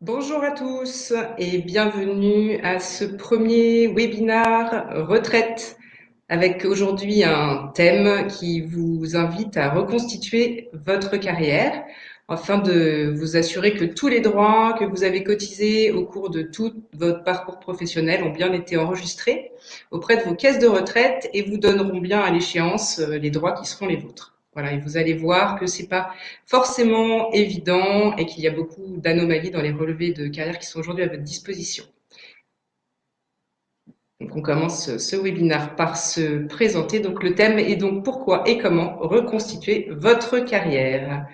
Bonjour à tous et bienvenue à ce premier webinaire retraite avec aujourd'hui un thème qui vous invite à reconstituer votre carrière afin de vous assurer que tous les droits que vous avez cotisés au cours de tout votre parcours professionnel ont bien été enregistrés auprès de vos caisses de retraite et vous donneront bien à l'échéance les droits qui seront les vôtres. Voilà, et vous allez voir que c'est pas forcément évident et qu'il y a beaucoup d'anomalies dans les relevés de carrière qui sont aujourd'hui à votre disposition. Donc on commence ce webinaire par se présenter. Donc le thème est donc pourquoi et comment reconstituer votre carrière.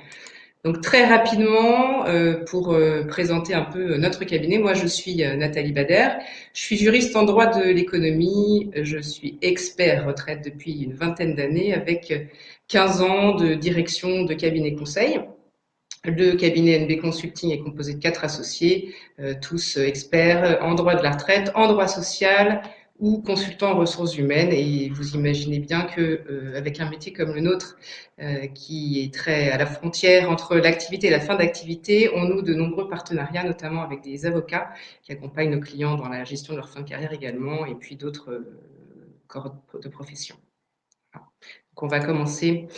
Donc très rapidement, pour présenter un peu notre cabinet, moi je suis Nathalie Bader, je suis juriste en droit de l'économie, je suis expert retraite depuis une vingtaine d'années avec 15 ans de direction de cabinet conseil. Le cabinet NB Consulting est composé de 4 associés, tous experts en droit de la retraite, en droit social ou consultants en ressources humaines. Et vous imaginez bien que, avec un métier comme le nôtre, qui est très à la frontière entre l'activité et la fin d'activité, on noue de nombreux partenariats, notamment avec des avocats qui accompagnent nos clients dans la gestion de leur fin de carrière également, et puis d'autres corps de profession. Donc on va commencer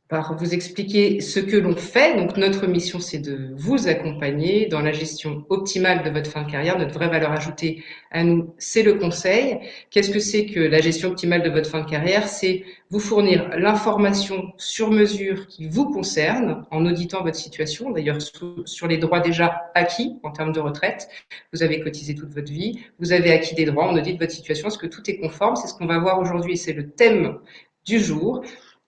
par vous expliquer ce que l'on fait. Donc notre mission, c'est de vous accompagner dans la gestion optimale de votre fin de carrière. Notre vraie valeur ajoutée à nous, c'est le conseil. Qu'est-ce que c'est que la gestion optimale de votre fin de carrière? C'est vous fournir l'information sur mesure qui vous concerne en auditant votre situation, d'ailleurs sur les droits déjà acquis en termes de retraite. Vous avez cotisé toute votre vie, vous avez acquis des droits, on audite votre situation, est-ce que tout est conforme? C'est ce qu'on va voir aujourd'hui et c'est le thème du jour.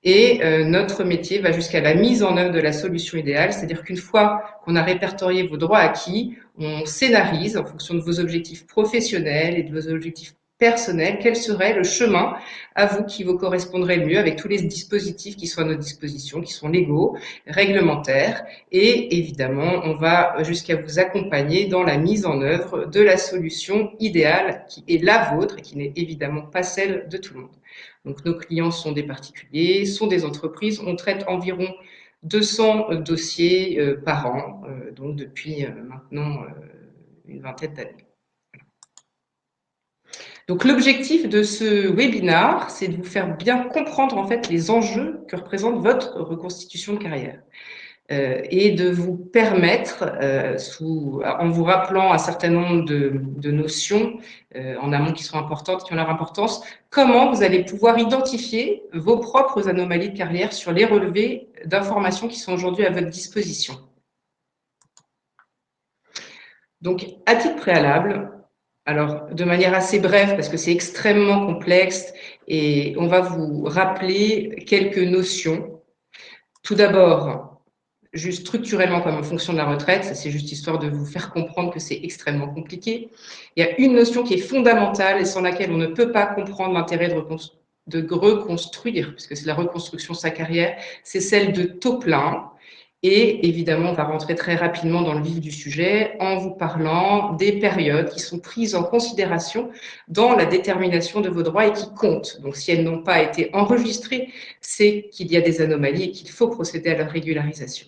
Et notre métier va jusqu'à la mise en œuvre de la solution idéale, c'est-à-dire qu'une fois qu'on a répertorié vos droits acquis, on scénarise en fonction de vos objectifs professionnels et de vos objectifs personnels, quel serait le chemin à vous qui vous correspondrait le mieux avec tous les dispositifs qui sont à notre disposition, qui sont légaux, réglementaires, et évidemment, on va jusqu'à vous accompagner dans la mise en œuvre de la solution idéale qui est la vôtre et qui n'est évidemment pas celle de tout le monde. Donc nos clients sont des particuliers, sont des entreprises. On traite environ 200 dossiers par an, donc depuis maintenant une vingtaine d'années. Donc l'objectif de ce webinaire, c'est de vous faire bien comprendre en fait les enjeux que représente votre reconstitution de carrière. Et de vous permettre, en vous rappelant un certain nombre de notions en amont qui sont importantes, qui ont leur importance, comment vous allez pouvoir identifier vos propres anomalies de carrière sur les relevés d'informations qui sont aujourd'hui à votre disposition. Donc, à titre préalable, alors de manière assez brève, parce que c'est extrêmement complexe, et on va vous rappeler quelques notions. Tout d'abord, juste structurellement comme en fonction de la retraite, ça c'est juste histoire de vous faire comprendre que c'est extrêmement compliqué. Il y a une notion qui est fondamentale et sans laquelle on ne peut pas comprendre l'intérêt de reconstruire, puisque c'est la reconstruction de sa carrière, c'est celle de taux plein. Et évidemment, on va rentrer très rapidement dans le vif du sujet en vous parlant des périodes qui sont prises en considération dans la détermination de vos droits et qui comptent. Donc, si elles n'ont pas été enregistrées, c'est qu'il y a des anomalies et qu'il faut procéder à leur régularisation.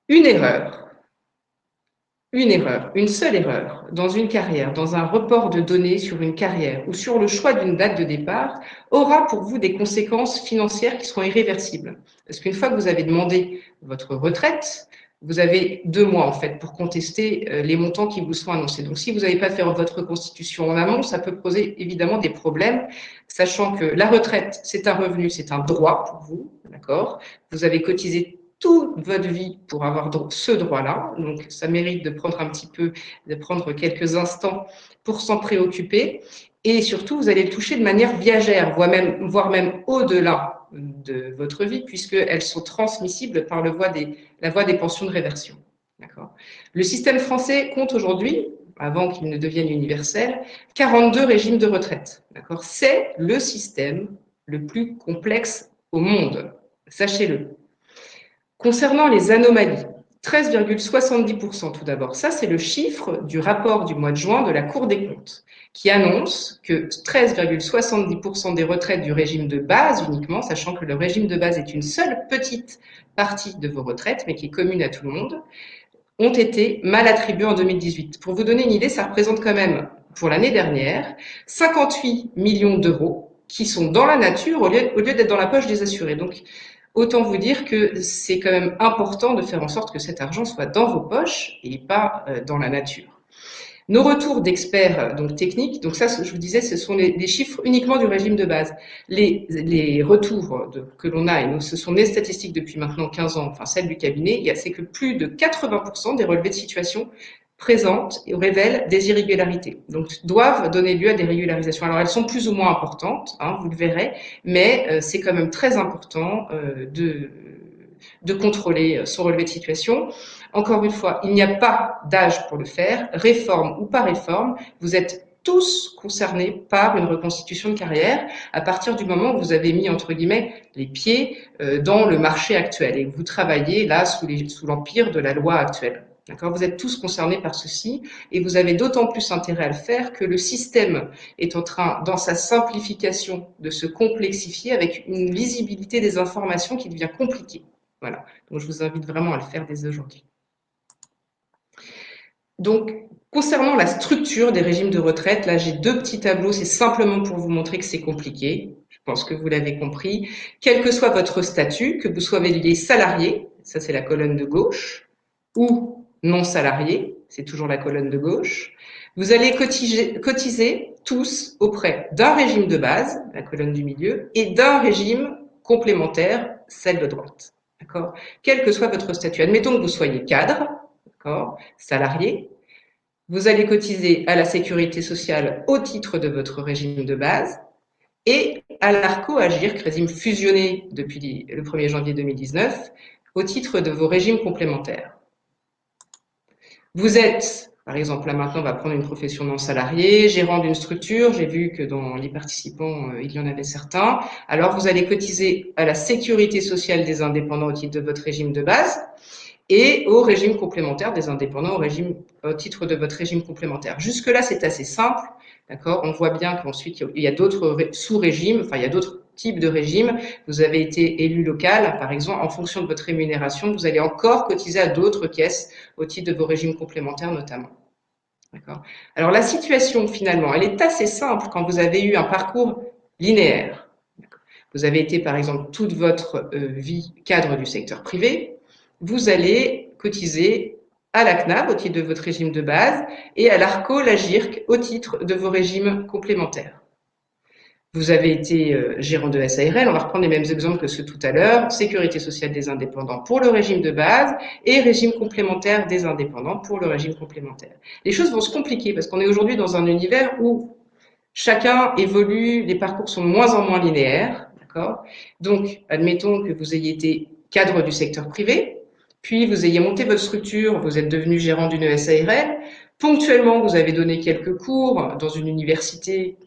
Une erreur, une seule erreur dans une carrière, dans un report de données sur une carrière ou sur le choix d'une date de départ aura pour vous des conséquences financières qui seront irréversibles. Parce qu'une fois que vous avez demandé votre retraite, vous avez 2 mois en fait pour contester les montants qui vous sont annoncés. Donc si vous n'avez pas fait votre reconstitution en amont, ça peut poser évidemment des problèmes, sachant que la retraite, c'est un revenu, c'est un droit pour vous, d'accord? Vous avez cotisé toute votre vie pour avoir ce droit-là. Donc, ça mérite de prendre de prendre quelques instants pour s'en préoccuper. Et surtout, vous allez le toucher de manière viagère, voire même au-delà de votre vie, puisqu'elles sont transmissibles par la voie des pensions de réversion. D'accord. Le système français compte aujourd'hui, avant qu'il ne devienne universel, 42 régimes de retraite. D'accord. C'est le système le plus complexe au monde. Sachez-le. Concernant les anomalies, 13,70% tout d'abord. Ça, c'est le chiffre du rapport du mois de juin de la Cour des comptes, qui annonce que 13,70% des retraites du régime de base uniquement, sachant que le régime de base est une seule petite partie de vos retraites, mais qui est commune à tout le monde, ont été mal attribuées en 2018. Pour vous donner une idée, ça représente quand même, pour l'année dernière, 58 millions d'euros qui sont dans la nature au lieu d'être dans la poche des assurés. Donc, autant vous dire que c'est quand même important de faire en sorte que cet argent soit dans vos poches et pas dans la nature. Nos retours d'experts donc techniques, donc ça, je vous disais, ce sont les chiffres uniquement du régime de base. Les retours que l'on a, et ce sont des statistiques depuis maintenant 15 ans, enfin celles du cabinet, c'est que plus de 80% des relevés de situation présentent et révèlent des irrégularités, donc doivent donner lieu à des régularisations. Alors elles sont plus ou moins importantes, hein, vous le verrez, mais c'est quand même très important de contrôler son relevé de situation. Encore une fois, il n'y a pas d'âge pour le faire, réforme ou pas réforme, vous êtes tous concernés par une reconstitution de carrière à partir du moment où vous avez mis, entre guillemets, les pieds dans le marché actuel et que vous travaillez là sous l'empire de la loi actuelle. D'accord ? Vous êtes tous concernés par ceci et vous avez d'autant plus intérêt à le faire que le système est en train, dans sa simplification, de se complexifier avec une lisibilité des informations qui devient compliquée. Voilà. Donc, je vous invite vraiment à le faire dès aujourd'hui. Donc, concernant la structure des régimes de retraite, là, j'ai deux petits tableaux. C'est simplement pour vous montrer que c'est compliqué. Je pense que vous l'avez compris. Quel que soit votre statut, que vous soyez salarié, ça c'est la colonne de gauche, ou non salarié, c'est toujours la colonne de gauche, vous allez cotiser tous auprès d'un régime de base, la colonne du milieu, et d'un régime complémentaire, celle de droite. D'accord ? Quel que soit votre statut. Admettons que vous soyez cadre, d'accord, salarié, vous allez cotiser à la sécurité sociale au titre de votre régime de base et à l'ARCO-AGIRC, régime fusionné depuis le 1er janvier 2019, au titre de vos régimes complémentaires. Vous êtes, par exemple, là maintenant on va prendre une profession non salariée, gérant d'une structure, j'ai vu que dans les participants il y en avait certains, alors vous allez cotiser à la sécurité sociale des indépendants au titre de votre régime de base, et au régime complémentaire des indépendants au titre de votre régime complémentaire. Jusque-là, c'est assez simple, d'accord ? On voit bien qu'ensuite, il y a d'autres sous-régimes, enfin, il y a d'autres types de régimes. Vous avez été élu local, par exemple, en fonction de votre rémunération, vous allez encore cotiser à d'autres caisses au titre de vos régimes complémentaires notamment. D'accord ? Alors, la situation, finalement, elle est assez simple quand vous avez eu un parcours linéaire. Vous avez été, par exemple, toute votre vie cadre du secteur privé, vous allez cotiser à la CNAV au titre de votre régime de base et à l'ARCO, la GIRC au titre de vos régimes complémentaires. Vous avez été gérant de SARL, on va reprendre les mêmes exemples que ceux tout à l'heure, sécurité sociale des indépendants pour le régime de base et régime complémentaire des indépendants pour le régime complémentaire. Les choses vont se compliquer parce qu'on est aujourd'hui dans un univers où chacun évolue, les parcours sont de moins en moins linéaires, d'accord ? Donc, admettons que vous ayez été cadre du secteur privé, puis vous ayez monté votre structure, vous êtes devenu gérant d'une SARL, ponctuellement vous avez donné quelques cours dans une université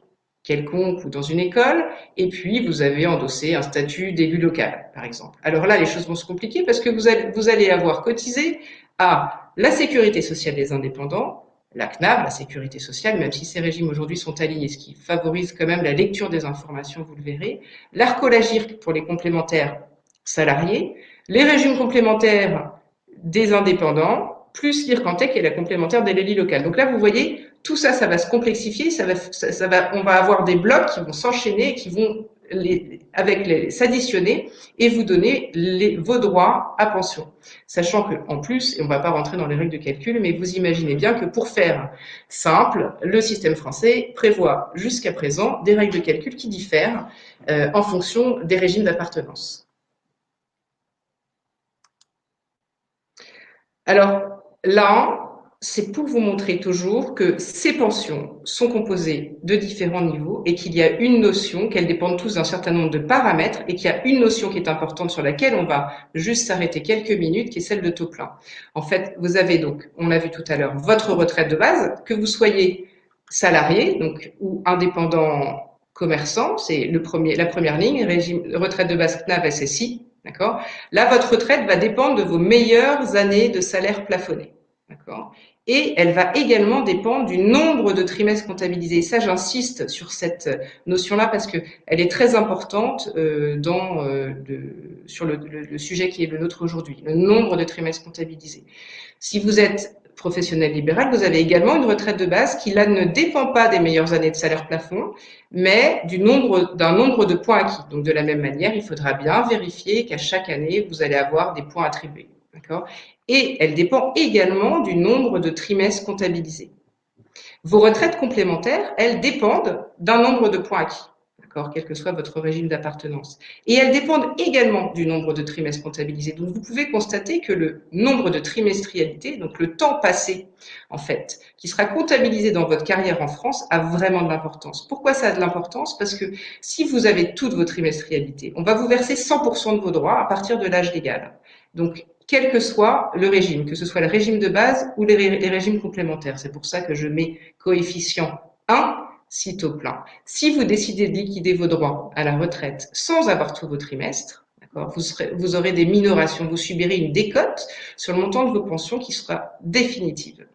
quelconque ou dans une école, et puis vous avez endossé un statut d'élu local, par exemple. Alors là, les choses vont se compliquer parce que vous allez avoir cotisé à la sécurité sociale des indépendants, la CNAV, la sécurité sociale, même si ces régimes aujourd'hui sont alignés, ce qui favorise quand même la lecture des informations, vous le verrez, l'ARCO-LAGIRC pour les complémentaires salariés, les régimes complémentaires des indépendants, plus l'IRCANTEC et la complémentaire de l'élu local. Donc là, vous voyez, tout ça, ça va se complexifier, on va avoir des blocs qui vont s'enchaîner, qui vont s'additionner et vous donner vos droits à pension. Sachant qu'en plus, et on ne va pas rentrer dans les règles de calcul, mais vous imaginez bien que pour faire simple, le système français prévoit jusqu'à présent des règles de calcul qui diffèrent en fonction des régimes d'appartenance. Alors là, c'est pour vous montrer toujours que ces pensions sont composées de différents niveaux et qu'il y a une notion, qu'elles dépendent tous d'un certain nombre de paramètres et qu'il y a une notion qui est importante sur laquelle on va juste s'arrêter quelques minutes, qui est celle de taux plein. En fait, vous avez donc, on l'a vu tout à l'heure, votre retraite de base, que vous soyez salarié donc, ou indépendant commerçant, c'est la première ligne, régime, retraite de base CNAV SSI, D'accord? Là, votre retraite va dépendre de vos meilleures années de salaire plafonné. D'accord? Et elle va également dépendre du nombre de trimestres comptabilisés. Et ça, j'insiste sur cette notion-là parce qu'elle est très importante sur le sujet qui est le nôtre aujourd'hui, le nombre de trimestres comptabilisés. Si vous êtes professionnel libéral, vous avez également une retraite de base qui, là, ne dépend pas des meilleures années de salaire plafond, mais d'un nombre de points acquis. Donc, de la même manière, il faudra bien vérifier qu'à chaque année, vous allez avoir des points attribués. D'accord? Et elle dépend également du nombre de trimestres comptabilisés. Vos retraites complémentaires, elles dépendent d'un nombre de points acquis, d'accord, quel que soit votre régime d'appartenance. Et elles dépendent également du nombre de trimestres comptabilisés. Donc, vous pouvez constater que le nombre de trimestrialité, donc le temps passé, en fait, qui sera comptabilisé dans votre carrière en France, a vraiment de l'importance. Pourquoi ça a de l'importance? Parce que si vous avez toutes vos trimestrialités, on va vous verser 100% de vos droits à partir de l'âge légal. Donc, quel que soit le régime, que ce soit le régime de base ou les régimes complémentaires. C'est pour ça que je mets coefficient 1, si taux plein. Si vous décidez de liquider vos droits à la retraite sans avoir tous vos trimestres, vous aurez des minorations, vous subirez une décote sur le montant de vos pensions qui sera définitive.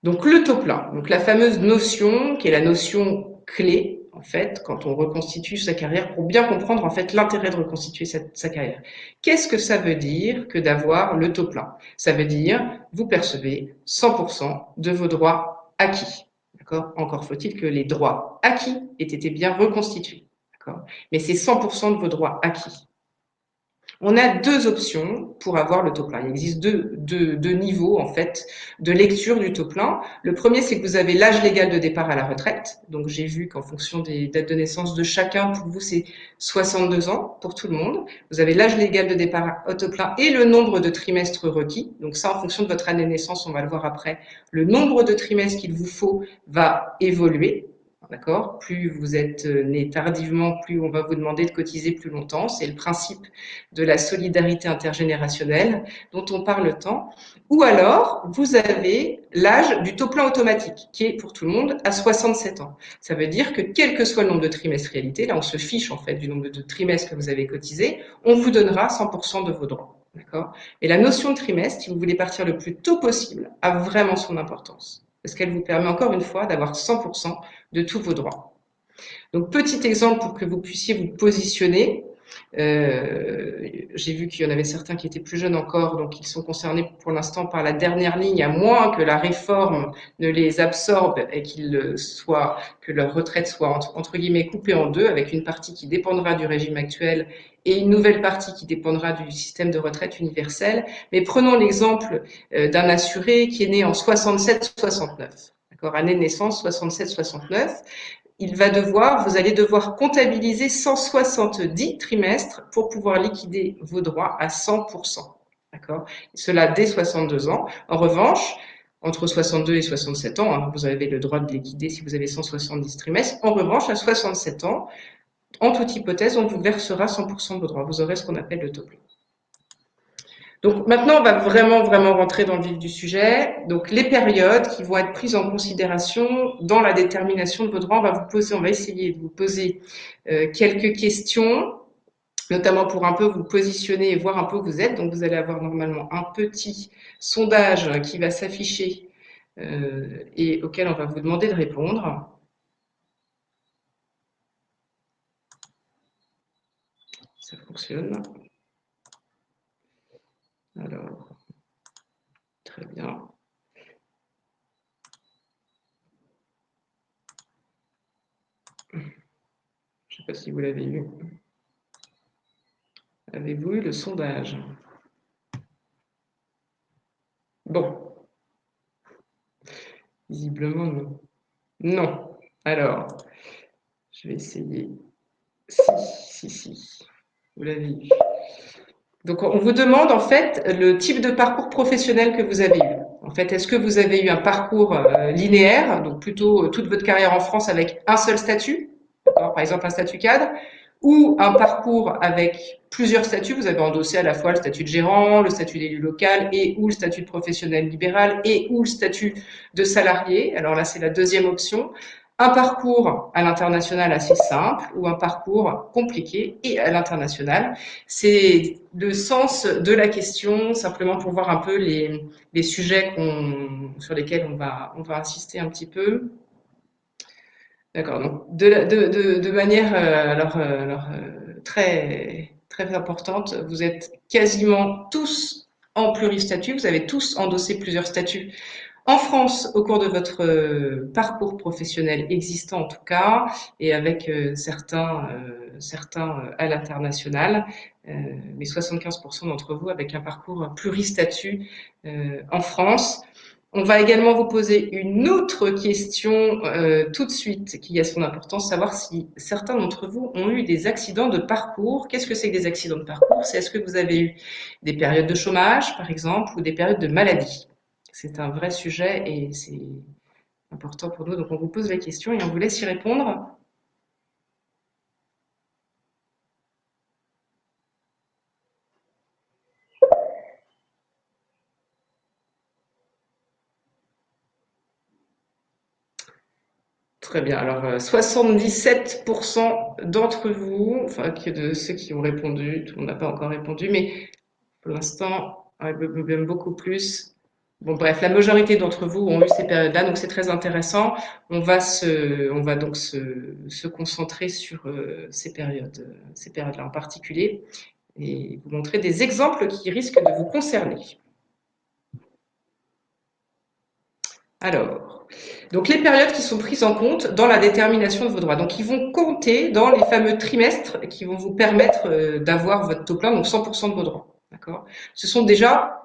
Donc le taux plein, donc la fameuse notion qui est la notion clé en fait quand on reconstitue sa carrière pour bien comprendre en fait l'intérêt de reconstituer sa carrière. Qu'est-ce que ça veut dire que d'avoir le taux plein? Ça veut dire vous percevez 100% de vos droits acquis. D'accord? Encore faut-il que les droits acquis aient été bien reconstitués. D'accord? Mais c'est 100% de vos droits acquis. On a deux options pour avoir le taux plein. Il existe deux niveaux en fait de lecture du taux plein. Le premier, c'est que vous avez l'âge légal de départ à la retraite. Donc j'ai vu qu'en fonction des dates de naissance de chacun, pour vous c'est 62 ans pour tout le monde. Vous avez l'âge légal de départ au taux plein et le nombre de trimestres requis. Donc ça, en fonction de votre année de naissance, on va le voir après. Le nombre de trimestres qu'il vous faut va évoluer. D'accord? Plus vous êtes né tardivement, plus on va vous demander de cotiser plus longtemps. C'est le principe de la solidarité intergénérationnelle dont on parle tant. Ou alors, vous avez l'âge du taux plein automatique, qui est pour tout le monde à 67 ans. Ça veut dire que quel que soit le nombre de trimestrialités, là on se fiche en fait du nombre de trimestres que vous avez cotisé, on vous donnera 100% de vos droits. D'accord? Et la notion de trimestre, si vous voulez partir le plus tôt possible, a vraiment son importance. Parce qu'elle vous permet encore une fois d'avoir 100% de tous vos droits. Donc, petit exemple pour que vous puissiez vous positionner. J'ai vu qu'il y en avait certains qui étaient plus jeunes encore, donc ils sont concernés pour l'instant par la dernière ligne, à moins que la réforme ne les absorbe et que leur retraite soit entre guillemets coupée en deux, avec une partie qui dépendra du régime actuel et une nouvelle partie qui dépendra du système de retraite universel. Mais prenons l'exemple d'un assuré qui est né en 67-69. D'accord, année de naissance 67-69. Vous allez devoir comptabiliser 170 trimestres pour pouvoir liquider vos droits à 100%. D'accord? Cela dès 62 ans. En revanche, entre 62 et 67 ans, hein, vous avez le droit de liquider si vous avez 170 trimestres. En revanche, à 67 ans, en toute hypothèse, on vous versera 100% de vos droits. Vous aurez ce qu'on appelle le taux plein. Donc maintenant, on va vraiment rentrer dans le vif du sujet. Donc les périodes qui vont être prises en considération dans la détermination de vos droits, on va essayer de vous poser quelques questions, notamment pour un peu vous positionner et voir un peu où vous êtes. Donc vous allez avoir normalement un petit sondage qui va s'afficher et auquel on va vous demander de répondre. Ça fonctionne. Alors, très bien. Je ne sais pas si vous l'avez eu. Avez-vous eu le sondage? Bon, visiblement non. Non. Alors, je vais essayer. Si. Vous l'avez eu. Donc, on vous demande en fait le type de parcours professionnel que vous avez eu. En fait, est-ce que vous avez eu un parcours linéaire, donc plutôt toute votre carrière en France avec un seul statut, par exemple un statut cadre, ou un parcours avec plusieurs statuts, vous avez endossé à la fois le statut de gérant, le statut d'élu local et ou le statut de professionnel libéral et ou le statut de salarié. Alors là, c'est la deuxième option. un parcours à l'international assez simple ou un parcours compliqué et à l'international. C'est le sens de la question, simplement pour voir un peu les sujets sur lesquels on va insister un petit peu. D'accord, donc de manière très importante, vous êtes quasiment tous en pluristatut, vous avez tous endossé plusieurs statuts en France au cours de votre parcours professionnel existant en tout cas, et avec certains à l'international, mais 75% d'entre vous avec un parcours pluristatut en France. On va également vous poser une autre question tout de suite qui a son importance, savoir si certains d'entre vous ont eu des accidents de parcours. Qu'est-ce que c'est que des accidents de parcours? C'est est-ce que vous avez eu des périodes de chômage, par exemple, ou des périodes de maladie? C'est un vrai sujet et c'est important pour nous. Donc on vous pose la question et on vous laisse y répondre. Très bien. Alors, 77% d'entre vous, enfin, de ceux qui ont répondu, tout le monde n'a pas encore répondu, mais pour l'instant, même beaucoup plus. Bon, bref, la majorité d'entre vous ont eu ces périodes-là, donc c'est très intéressant. On va donc se concentrer sur ces périodes-là en particulier, et vous montrer des exemples qui risquent de vous concerner. Alors, donc les périodes qui sont prises en compte dans la détermination de vos droits. Donc, ils vont compter dans les fameux trimestres qui vont vous permettre d'avoir votre taux plein, donc 100% de vos droits. D'accord? Ce sont déjà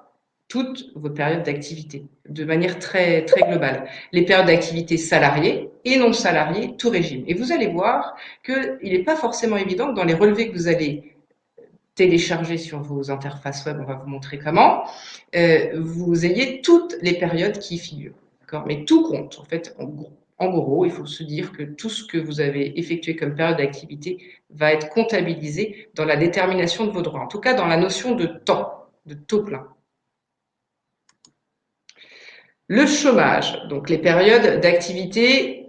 toutes vos périodes d'activité, de manière très globale. Les périodes d'activité salariées et non salariées, tout régime. Et vous allez voir qu'il n'est pas forcément évident que dans les relevés que vous allez télécharger sur vos interfaces web, on va vous montrer comment, vous ayez toutes les périodes qui y figurent. Mais tout compte, en fait, en gros, il faut se dire que tout ce que vous avez effectué comme période d'activité va être comptabilisé dans la détermination de vos droits, en tout cas dans la notion de temps, de taux plein. Le chômage, donc les périodes d'activité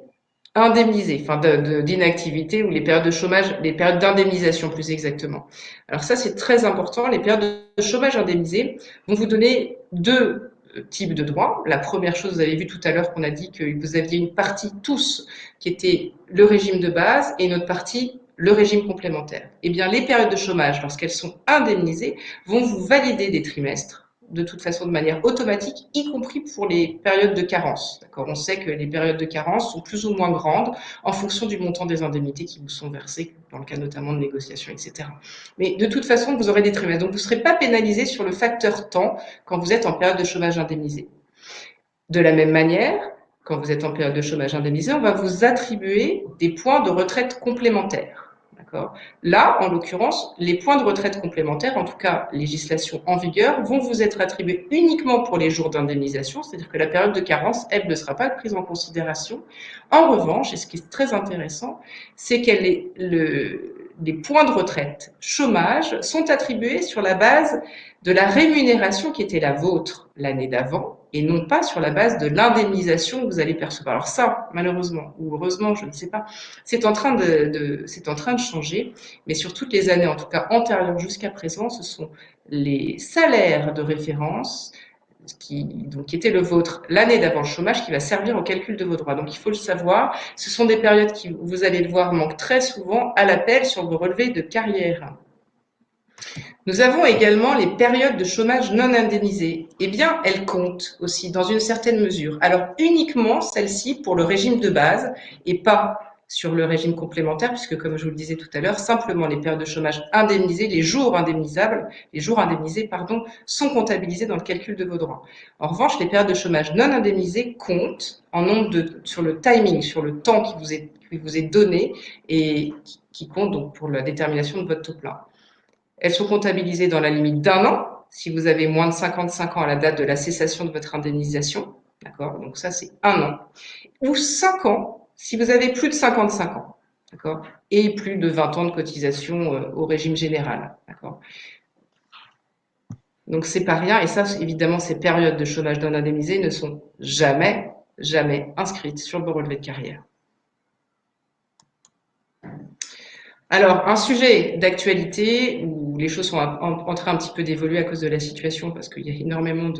indemnisées, enfin d'inactivité ou les périodes de chômage, les périodes d'indemnisation plus exactement. Alors ça, c'est très important. Les périodes de chômage indemnisées vont vous donner deux types de droits. La première chose, vous avez vu tout à l'heure qu'on a dit que vous aviez une partie tous qui était le régime de base et une autre partie le régime complémentaire. Eh bien, les périodes de chômage, lorsqu'elles sont indemnisées, vont vous valider des trimestres de toute façon de manière automatique, y compris pour les périodes de carence. On sait que les périodes de carence sont plus ou moins grandes en fonction du montant des indemnités qui vous sont versées, dans le cas notamment de négociations, etc. Mais de toute façon, vous aurez des trimestres. Donc, vous ne serez pas pénalisé sur le facteur temps quand vous êtes en période de chômage indemnisé. De la même manière, quand vous êtes en période de chômage indemnisé, on va vous attribuer des points de retraite complémentaires. Là, en l'occurrence, les points de retraite complémentaires, en tout cas législation en vigueur, vont vous être attribués uniquement pour les jours d'indemnisation, c'est-à-dire que la période de carence, elle, ne sera pas prise en considération. En revanche, et ce qui est très intéressant, c'est que les points de retraite chômage sont attribués sur la base de la rémunération qui était la vôtre l'année d'avant, et non pas sur la base de l'indemnisation que vous allez percevoir. Alors ça, malheureusement, ou heureusement, je ne sais pas, c'est en train de changer, mais sur toutes les années, en tout cas antérieures jusqu'à présent, ce sont les salaires de référence qui étaient le vôtre l'année d'avant le chômage qui va servir au calcul de vos droits. Donc il faut le savoir, ce sont des périodes qui, vous allez le voir, manquent très souvent à l'appel sur vos relevés de carrière. Nous avons également les périodes de chômage non indemnisées. Eh bien, elles comptent aussi dans une certaine mesure. Alors, uniquement celles-ci pour le régime de base et pas sur le régime complémentaire, puisque comme je vous le disais tout à l'heure, simplement les périodes de chômage indemnisées, les jours indemnisés, sont comptabilisés dans le calcul de vos droits. En revanche, les périodes de chômage non indemnisées comptent en nombre sur le timing, sur le temps qui vous est donné et qui compte donc pour la détermination de votre taux plein. Elles sont comptabilisées dans la limite d'un an, si vous avez moins de 55 ans à la date de la cessation de votre indemnisation. D'accord? Donc ça, c'est un an. Ou 5 ans, si vous avez plus de 55 ans. D'accord? Et plus de 20 ans de cotisation au régime général. D'accord? Donc c'est pas rien. Et ça, évidemment, ces périodes de chômage non indemnisé ne sont jamais inscrites sur le relevé de carrière. Alors, un sujet d'actualité où les choses sont en train un petit peu d'évoluer à cause de la situation, parce qu'il y a énormément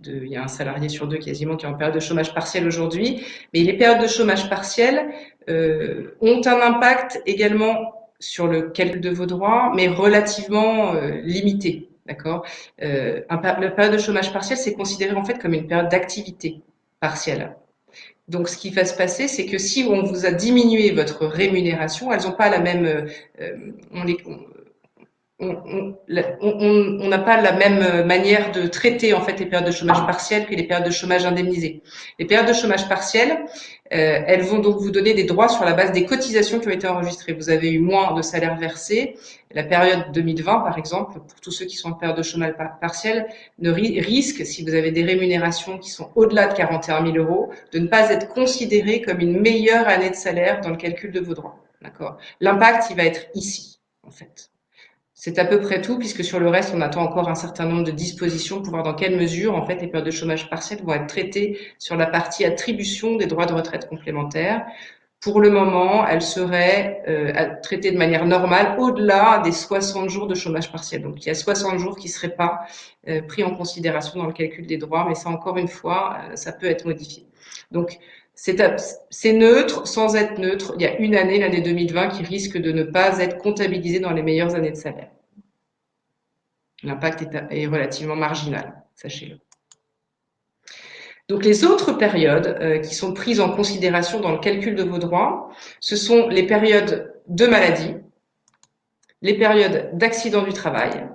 il y a un salarié sur deux quasiment qui est en période de chômage partiel aujourd'hui, mais les périodes de chômage partiel ont un impact également sur le calcul de vos droits, mais relativement limité. D'accord. La période de chômage partiel, c'est considéré en fait comme une période d'activité partielle. Donc, ce qui va se passer, c'est que si on vous a diminué votre rémunération, elles n'ont pas la même, on les, on n'a pas la même manière de traiter en fait les périodes de chômage partiel que les périodes de chômage indemnisées. Les périodes de chômage partiel, elles vont donc vous donner des droits sur la base des cotisations qui ont été enregistrées. Vous avez eu moins de salaire versé. La période 2020, par exemple, pour tous ceux qui sont en période de chômage partiel, risque, si vous avez des rémunérations qui sont au-delà de 41 000 euros, de ne pas être considéré comme une meilleure année de salaire dans le calcul de vos droits. D'accord. L'impact, il va être ici, en fait. C'est à peu près tout, puisque sur le reste, on attend encore un certain nombre de dispositions pour voir dans quelle mesure, en fait, les périodes de chômage partiel vont être traitées sur la partie attribution des droits de retraite complémentaires. Pour le moment, elles seraient traitées de manière normale au-delà des 60 jours de chômage partiel. Donc, il y a 60 jours qui ne seraient pas pris en considération dans le calcul des droits, mais ça, encore une fois, ça peut être modifié. Donc, c'est neutre sans être neutre. Il y a une année, l'année 2020, qui risque de ne pas être comptabilisée dans les meilleures années de salaire. L'impact est relativement marginal, sachez-le. Donc les autres périodes qui sont prises en considération dans le calcul de vos droits, ce sont les périodes de maladie, les périodes d'accident du travail,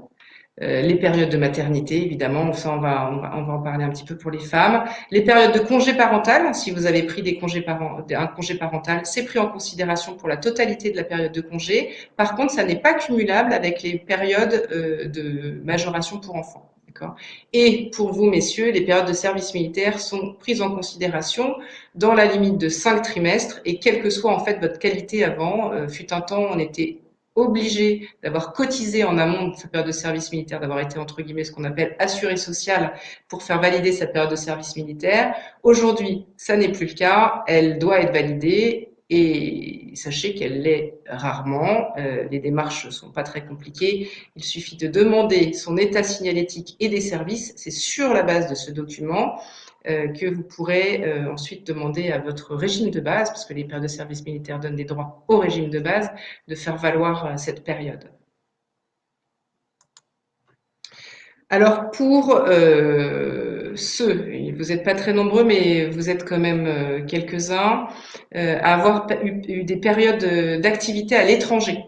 les périodes de maternité, évidemment, ça on va en parler un petit peu pour les femmes, les périodes de congé parental, si vous avez pris un congé parental, c'est pris en considération pour la totalité de la période de congé. Par contre, ça n'est pas cumulable avec les périodes de majoration pour enfants. Et pour vous, messieurs, les périodes de service militaire sont prises en considération dans la limite de 5 trimestres et quelle que soit en fait votre qualité avant, fut un temps on était obligé d'avoir cotisé en amont de sa période de service militaire, d'avoir été entre guillemets ce qu'on appelle assuré social pour faire valider sa période de service militaire. Aujourd'hui, ça n'est plus le cas, elle doit être validée et sachez qu'elle l'est rarement. Les démarches sont pas très compliquées. Il suffit de demander son état signalétique et des services. C'est sur la base de ce document que vous pourrez ensuite demander à votre régime de base, parce que les périodes de service militaire donnent des droits au régime de base, de faire valoir cette période. Alors pour ceux, vous n'êtes pas très nombreux, mais vous êtes quand même quelques-uns, à avoir eu des périodes d'activité à l'étranger.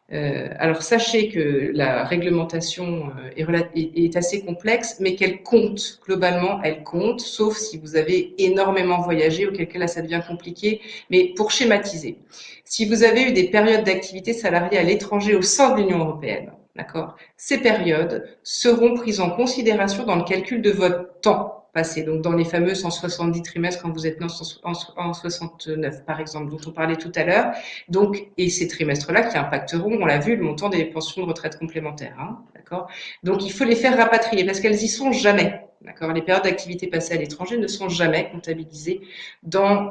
Alors sachez que la réglementation est assez complexe, mais qu'elle compte, globalement elle compte, sauf si vous avez énormément voyagé, auquel cas là ça devient compliqué. Mais pour schématiser, si vous avez eu des périodes d'activité salariée à l'étranger au sein de l'Union européenne, d'accord, ces périodes seront prises en considération dans le calcul de votre temps passé, donc dans les fameux 170 trimestres quand vous êtes né en 69 par exemple, dont on parlait tout à l'heure. Donc, et ces trimestres-là qui impacteront, on l'a vu, le montant des pensions de retraite complémentaires. Hein, d'accord. Donc, il faut les faire rapatrier parce qu'elles y sont jamais. D'accord. Les périodes d'activité passées à l'étranger ne sont jamais comptabilisées dans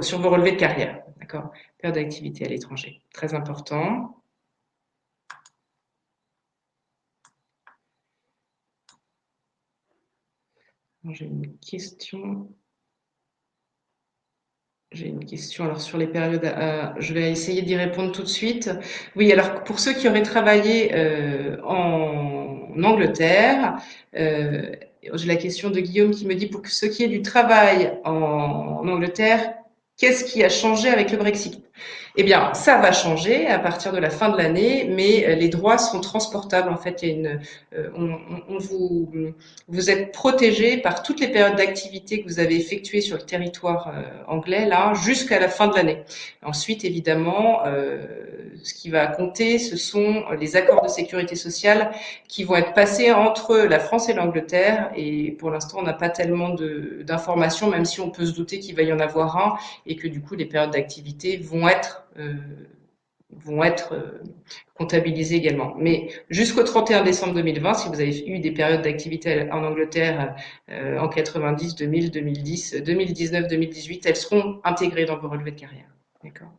sur vos relevés de carrière. D'accord. Période d'activité à l'étranger, très important. J'ai une question. J'ai une question alors sur les périodes. Je vais essayer d'y répondre tout de suite. Oui, alors pour ceux qui auraient travaillé en Angleterre, j'ai la question de Guillaume qui me dit pour ceux qui aient du travail en Angleterre, qu'est-ce qui a changé avec le Brexit? Eh bien, ça va changer à partir de la fin de l'année, mais les droits sont transportables. En fait, il y a vous êtes protégé par toutes les périodes d'activité que vous avez effectuées sur le territoire anglais là jusqu'à la fin de l'année. Ensuite, évidemment, ce qui va compter, ce sont les accords de sécurité sociale qui vont être passés entre la France et l'Angleterre. Et pour l'instant, on n'a pas tellement d'informations, même si on peut se douter qu'il va y en avoir un et que du coup, les périodes d'activité vont être vont être comptabilisés également. Mais jusqu'au 31 décembre 2020, si vous avez eu des périodes d'activité en Angleterre en 90, 2000, 2010, 2019, 2018, elles seront intégrées dans vos relevés de carrière. D'accord.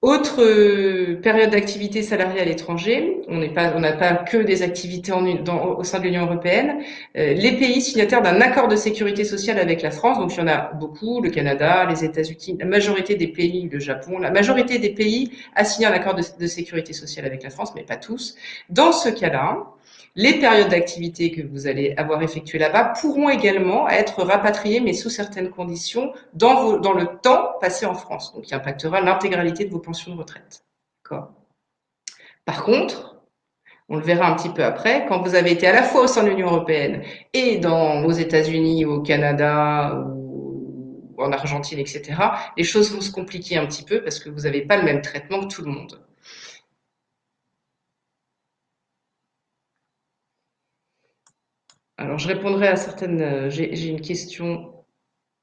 Autre période d'activité salariée à l'étranger, on n'a pas que des activités au sein de l'Union européenne. Les pays signataires d'un accord de sécurité sociale avec la France, donc il y en a beaucoup, le Canada, les États-Unis, la majorité des pays, le Japon, la majorité des pays a signé un accord de sécurité sociale avec la France, mais pas tous. Dans ce cas-là, les périodes d'activité que vous allez avoir effectuées là-bas pourront également être rapatriées, mais sous certaines conditions, dans le temps passé en France, donc qui impactera l'intégralité de vos pensions de retraite. D'accord. Par contre, on le verra un petit peu après, quand vous avez été à la fois au sein de l'Union européenne et aux États-Unis, au Canada, ou en Argentine, etc., les choses vont se compliquer un petit peu parce que vous n'avez pas le même traitement que tout le monde. Alors, je répondrai à certaines. J'ai une question.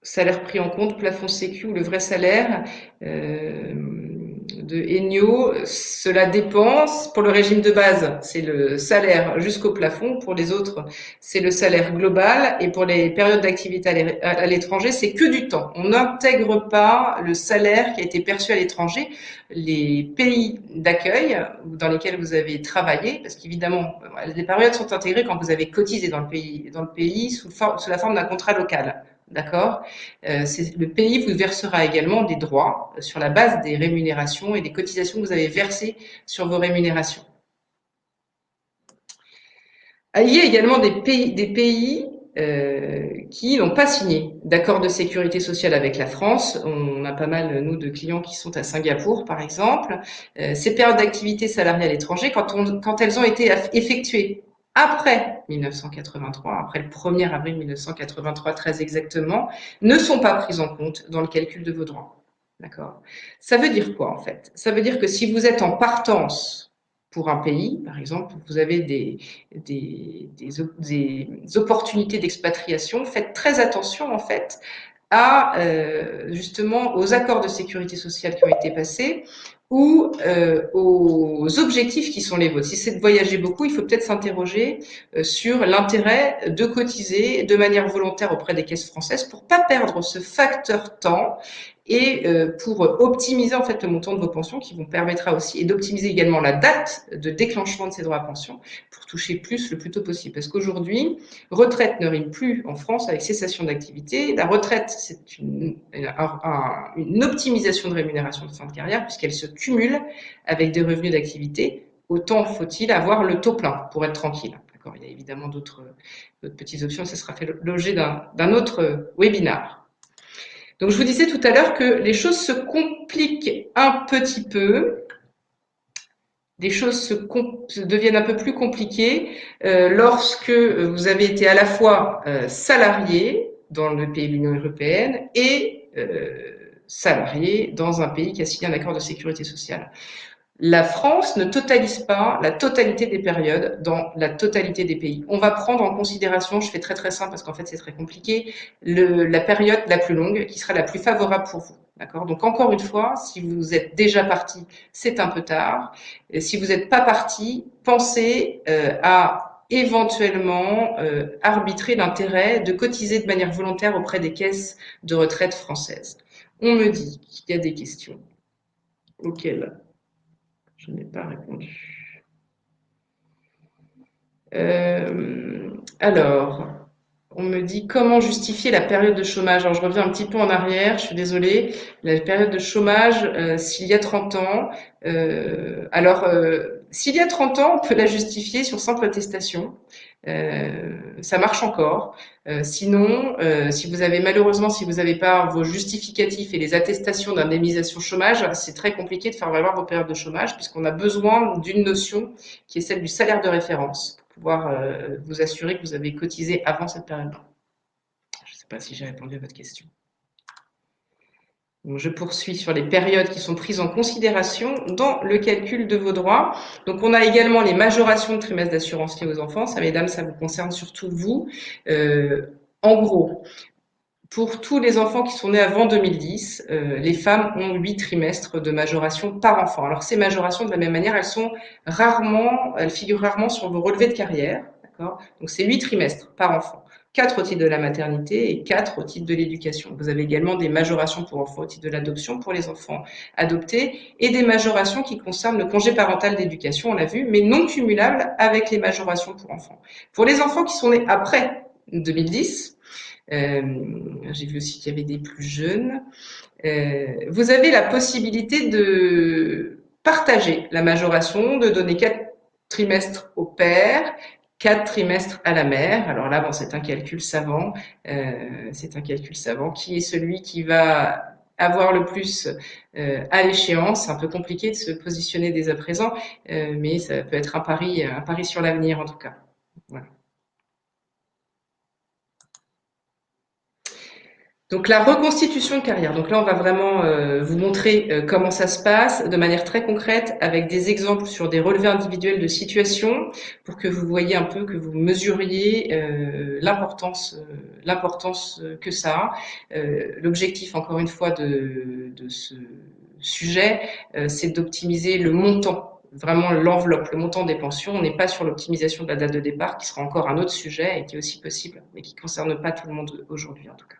Salaire pris en compte, plafond sécu ou le vrai salaire de Ennio, cela dépend. Pour le régime de base, c'est le salaire jusqu'au plafond. Pour les autres, c'est le salaire global. Et pour les périodes d'activité à l'étranger, c'est que du temps. On n'intègre pas le salaire qui a été perçu à l'étranger. Les pays d'accueil dans lesquels vous avez travaillé, parce qu'évidemment, les périodes sont intégrées quand vous avez cotisé dans le pays sous la forme d'un contrat local. D'accord. Le pays vous versera également des droits sur la base des rémunérations et des cotisations que vous avez versées sur vos rémunérations. Il y a également des pays qui n'ont pas signé d'accord de sécurité sociale avec la France. On a pas mal, nous, de clients qui sont à Singapour, par exemple. Ces périodes d'activité salariée à l'étranger, quand elles ont été effectuées après 1983, après le 1er avril 1983 très exactement, ne sont pas prises en compte dans le calcul de vos droits. D'accord. Ça veut dire quoi en fait? Ça veut dire que si vous êtes en partance pour un pays, par exemple, vous avez des opportunités d'expatriation, faites très attention en fait à justement aux accords de sécurité sociale qui ont été passés ou aux objectifs qui sont les vôtres. Si c'est de voyager beaucoup, il faut peut-être s'interroger sur l'intérêt de cotiser de manière volontaire auprès des caisses françaises pour pas perdre ce facteur temps et pour optimiser en fait le montant de vos pensions qui vous permettra aussi et d'optimiser également la date de déclenchement de ces droits à pension pour toucher plus le plus tôt possible. Parce qu'aujourd'hui, retraite ne rime plus en France avec cessation d'activité. La retraite, c'est une optimisation de rémunération de fin de carrière puisqu'elle se cumule avec des revenus d'activité. Autant faut-il avoir le taux plein pour être tranquille. D'accord. Il y a évidemment d'autres petites options, ça sera fait l'objet d'un autre webinaire. Donc je vous disais tout à l'heure que les choses se compliquent un petit peu, les choses deviennent un peu plus compliquées lorsque vous avez été à la fois salarié dans le pays de l'Union européenne et salarié dans un pays qui a signé un accord de sécurité sociale. La France ne totalise pas la totalité des périodes dans la totalité des pays. On va prendre en considération, je fais très très simple parce qu'en fait c'est très compliqué, la période la plus longue qui sera la plus favorable pour vous. D'accord. Donc encore une fois, si vous êtes déjà parti, c'est un peu tard. Et si vous n'êtes pas parti, pensez à éventuellement arbitrer l'intérêt de cotiser de manière volontaire auprès des caisses de retraite françaises. On me dit qu'il y a des questions auxquelles je n'ai pas répondu. Alors, on me dit comment justifier la période de chômage. Alors, je reviens un petit peu en arrière, je suis désolée. La période de chômage, s'il y a 30 ans, s'il y a 30 ans, on peut la justifier sur simple attestation. Ça marche encore. Sinon, si vous n'avez pas vos justificatifs et les attestations d'indemnisation chômage, c'est très compliqué de faire valoir vos périodes de chômage puisqu'on a besoin d'une notion qui est celle du salaire de référence pour pouvoir vous assurer que vous avez cotisé avant cette période-là. Je ne sais pas si j'ai répondu à votre question. Donc, je poursuis sur les périodes qui sont prises en considération dans le calcul de vos droits. Donc, on a également les majorations de trimestres d'assurance liées aux enfants. Ça, mesdames, ça vous concerne surtout vous. En gros, Pour tous les enfants qui sont nés avant 2010, les femmes ont 8 trimestres de majoration par enfant. Alors ces majorations, de la même manière, elles figurent rarement sur vos relevés de carrière, d'accord? Donc c'est 8 trimestres par enfant. 4 au titre de la maternité et 4 au titre de l'éducation. Vous avez également des majorations pour enfants au titre de l'adoption pour les enfants adoptés et des majorations qui concernent le congé parental d'éducation, on l'a vu, mais non cumulables avec les majorations pour enfants. Pour les enfants qui sont nés après 2010, j'ai vu aussi qu'il y avait des plus jeunes. Vous avez la possibilité de partager la majoration, de donner 4 trimestres au père, 4 trimestres à la mère. Alors là, bon, c'est un calcul savant. C'est un calcul savant. Qui est celui qui va avoir le plus à l'échéance? C'est un peu compliqué de se positionner dès à présent, mais ça peut être un pari sur l'avenir en tout cas. Voilà. Donc la reconstitution de carrière. Donc là, on va vraiment vous montrer comment ça se passe de manière très concrète avec des exemples sur des relevés individuels de situation pour que vous voyez un peu, que vous mesuriez l'importance que ça a. L'objectif, encore une fois, de ce sujet, c'est d'optimiser le montant, vraiment l'enveloppe, le montant des pensions. On n'est pas sur l'optimisation de la date de départ, qui sera encore un autre sujet et qui est aussi possible, mais qui ne concerne pas tout le monde aujourd'hui en tout cas.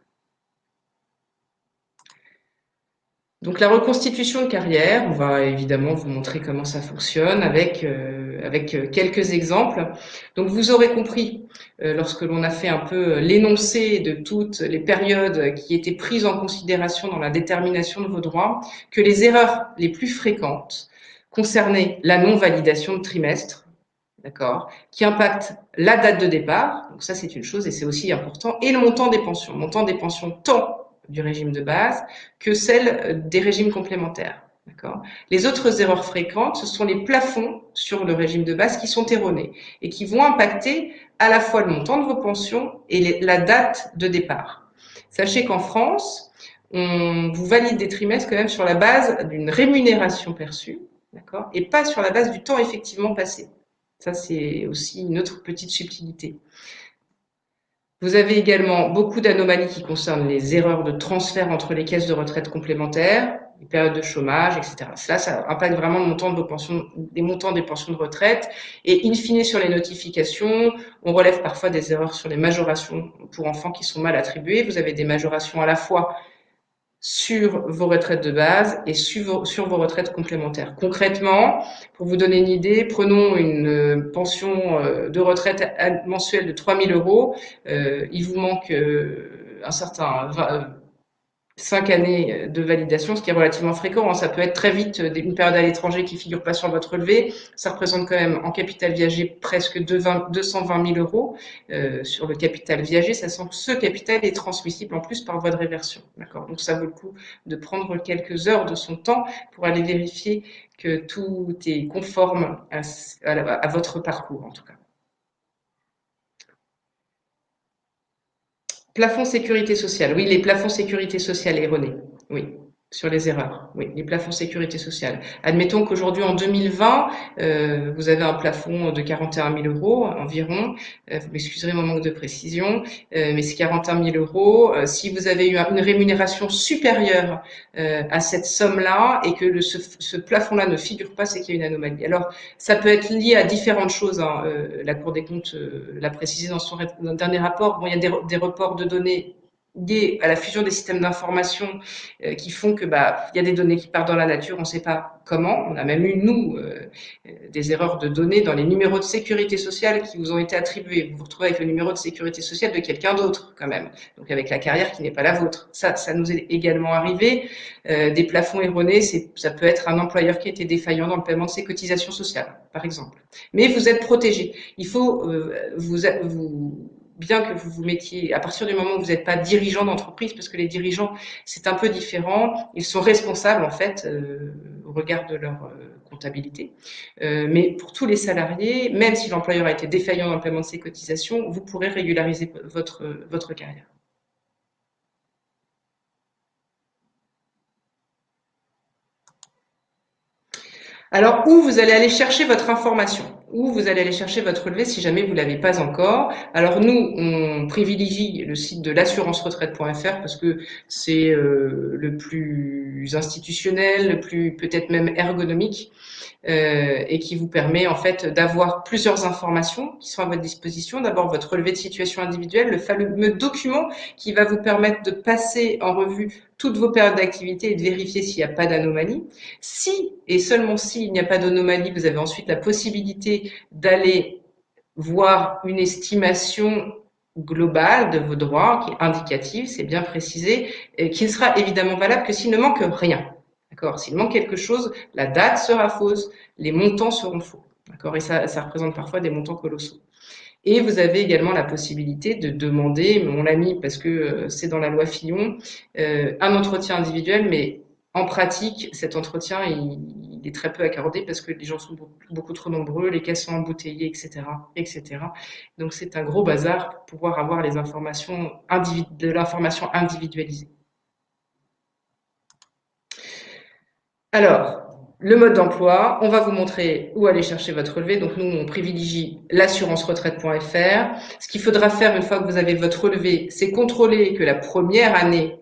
Donc la reconstitution de carrière, on va évidemment vous montrer comment ça fonctionne avec quelques exemples. Donc vous aurez compris, lorsque l'on a fait un peu l'énoncé de toutes les périodes qui étaient prises en considération dans la détermination de vos droits, que les erreurs les plus fréquentes concernaient la non-validation de trimestre, d'accord, qui impacte la date de départ, donc ça c'est une chose et c'est aussi important, et le montant des pensions tant du régime de base que celle des régimes complémentaires. D'accord. Les autres erreurs fréquentes, ce sont les plafonds sur le régime de base qui sont erronés et qui vont impacter à la fois le montant de vos pensions et la date de départ. Sachez qu'en France, on vous valide des trimestres quand même sur la base d'une rémunération perçue, d'accord, et pas sur la base du temps effectivement passé. Ça, c'est aussi une autre petite subtilité. Vous avez également beaucoup d'anomalies qui concernent les erreurs de transfert entre les caisses de retraite complémentaires, les périodes de chômage, etc. Cela, ça impacte vraiment le montant de vos pensions, les montants des pensions de retraite. Et in fine, sur les notifications, on relève parfois des erreurs sur les majorations pour enfants qui sont mal attribuées. Vous avez des majorations à la fois sur vos retraites de base et sur vos retraites complémentaires. Concrètement, pour vous donner une idée, prenons une pension de retraite mensuelle de 3 000 euros. Il vous manque un certain 5 années de validation, ce qui est relativement fréquent. Ça peut être très vite une période à l'étranger qui figure pas sur votre relevé. Ça représente quand même en capital viager presque 220 000 euros sur le capital viager, sachant que ce capital est transmissible en plus par voie de réversion. D'accord. Donc ça vaut le coup de prendre quelques heures de son temps pour aller vérifier que tout est conforme à votre parcours en tout cas. Plafond sécurité sociale. Oui, les plafonds sécurité sociale erronés. Oui, sur les erreurs. Oui, les plafonds sécurité sociale. Admettons qu'aujourd'hui, en 2020, vous avez un plafond de 41 000 euros environ. Vous m'excuserez mon manque de précision, mais c'est 41 000 euros. Si vous avez eu une rémunération supérieure à cette somme-là et que ce plafond-là ne figure pas, c'est qu'il y a une anomalie. Alors, ça peut être lié à différentes choses. Hein. La Cour des comptes l'a précisé dans son dernier rapport. Bon, il y a des reports de données liés à la fusion des systèmes d'information qui font que il y a des données qui partent dans la nature, on ne sait pas comment. On a même eu, nous, des erreurs de données dans les numéros de sécurité sociale qui vous ont été attribués. Vous vous retrouvez avec le numéro de sécurité sociale de quelqu'un d'autre, quand même. Donc avec la carrière qui n'est pas la vôtre. Ça nous est également arrivé. Des plafonds erronés, ça peut être un employeur qui était défaillant dans le paiement de ses cotisations sociales, par exemple. Mais vous êtes protégé. Il faut bien que vous vous mettiez, à partir du moment où vous n'êtes pas dirigeant d'entreprise, parce que les dirigeants, c'est un peu différent, ils sont responsables en fait au regard de leur comptabilité. Mais pour tous les salariés, même si l'employeur a été défaillant dans le paiement de ses cotisations, vous pourrez régulariser votre carrière. Alors, où vous allez aller chercher votre information? où vous allez aller chercher votre relevé si jamais vous l'avez pas encore. Alors nous, on privilégie le site de l'assurance-retraite.fr parce que c'est le plus institutionnel, le plus peut-être même ergonomique. Et qui vous permet en fait d'avoir plusieurs informations qui sont à votre disposition. D'abord votre relevé de situation individuelle, le fameux document qui va vous permettre de passer en revue toutes vos périodes d'activité et de vérifier s'il n'y a pas d'anomalie. Si et seulement si il n'y a pas d'anomalie, vous avez ensuite la possibilité d'aller voir une estimation globale de vos droits qui est indicative, c'est bien précisé, et qui ne sera évidemment valable que s'il ne manque rien. D'accord. S'il manque quelque chose, la date sera fausse, les montants seront faux. D'accord. Et ça représente parfois des montants colossaux. Et vous avez également la possibilité de demander, on l'a mis parce que c'est dans la loi Fillon, un entretien individuel, mais en pratique, cet entretien, il est très peu accordé parce que les gens sont beaucoup trop nombreux, les caisses sont embouteillées, etc., etc. Donc c'est un gros bazar pour pouvoir avoir les informations de l'information individualisée. Alors, le mode d'emploi, on va vous montrer où aller chercher votre relevé. Donc nous, on privilégie l'assurance-retraite.fr. Ce qu'il faudra faire une fois que vous avez votre relevé, c'est contrôler que la première année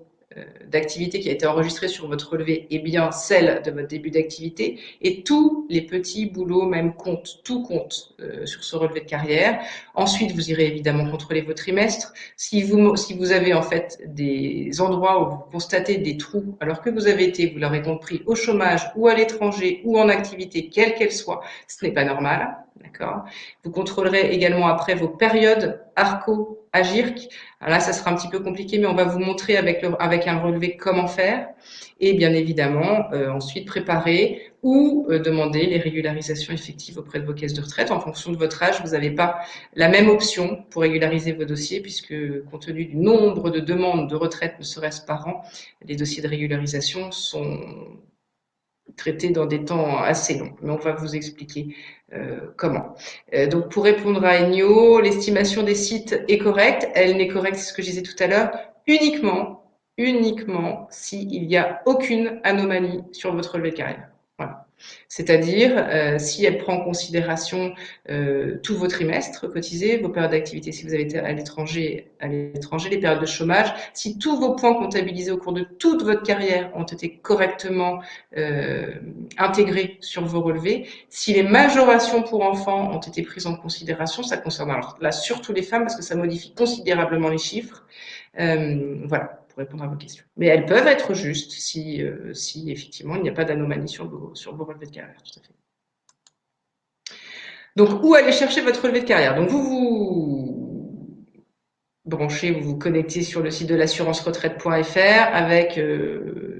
d'activité qui a été enregistrée sur votre relevé est bien celle de votre début d'activité, et tous les petits boulots même comptent, tout compte sur ce relevé de carrière. Ensuite, vous irez évidemment contrôler vos trimestres. Si vous avez en fait des endroits où vous constatez des trous, alors que vous avez été, vous l'aurez compris, au chômage ou à l'étranger ou en activité, quelle qu'elle soit, ce n'est pas normal. D'accord. Vous contrôlerez également après vos périodes ARCO, AGIRC. Alors là, ça sera un petit peu compliqué, mais on va vous montrer avec un relevé comment faire. Et bien évidemment, ensuite préparer ou demander les régularisations effectives auprès de vos caisses de retraite. En fonction de votre âge, vous n'avez pas la même option pour régulariser vos dossiers, puisque compte tenu du nombre de demandes de retraite, ne serait-ce par an, les dossiers de régularisation sont traités dans des temps assez longs. Mais on va vous expliquer comment. Donc pour répondre à Ennio, l'estimation des sites est correcte. Elle n'est correcte, c'est ce que je disais tout à l'heure, uniquement s'il n'y a aucune anomalie sur votre relevé de carrière. Voilà. C'est-à-dire si elle prend en considération tous vos trimestres cotisés, vos périodes d'activité si vous avez été à l'étranger, les périodes de chômage, si tous vos points comptabilisés au cours de toute votre carrière ont été correctement intégrés sur vos relevés, si les majorations pour enfants ont été prises en considération, ça concerne alors là surtout les femmes parce que ça modifie considérablement les chiffres. Voilà, pour répondre à vos questions. Mais elles peuvent être justes si effectivement il n'y a pas d'anomalie sur vos relevés de carrière, tout à fait. Donc, où aller chercher votre relevé de carrière? Donc, vous branchez, vous vous connectez sur le site de l'assurance-retraite.fr avec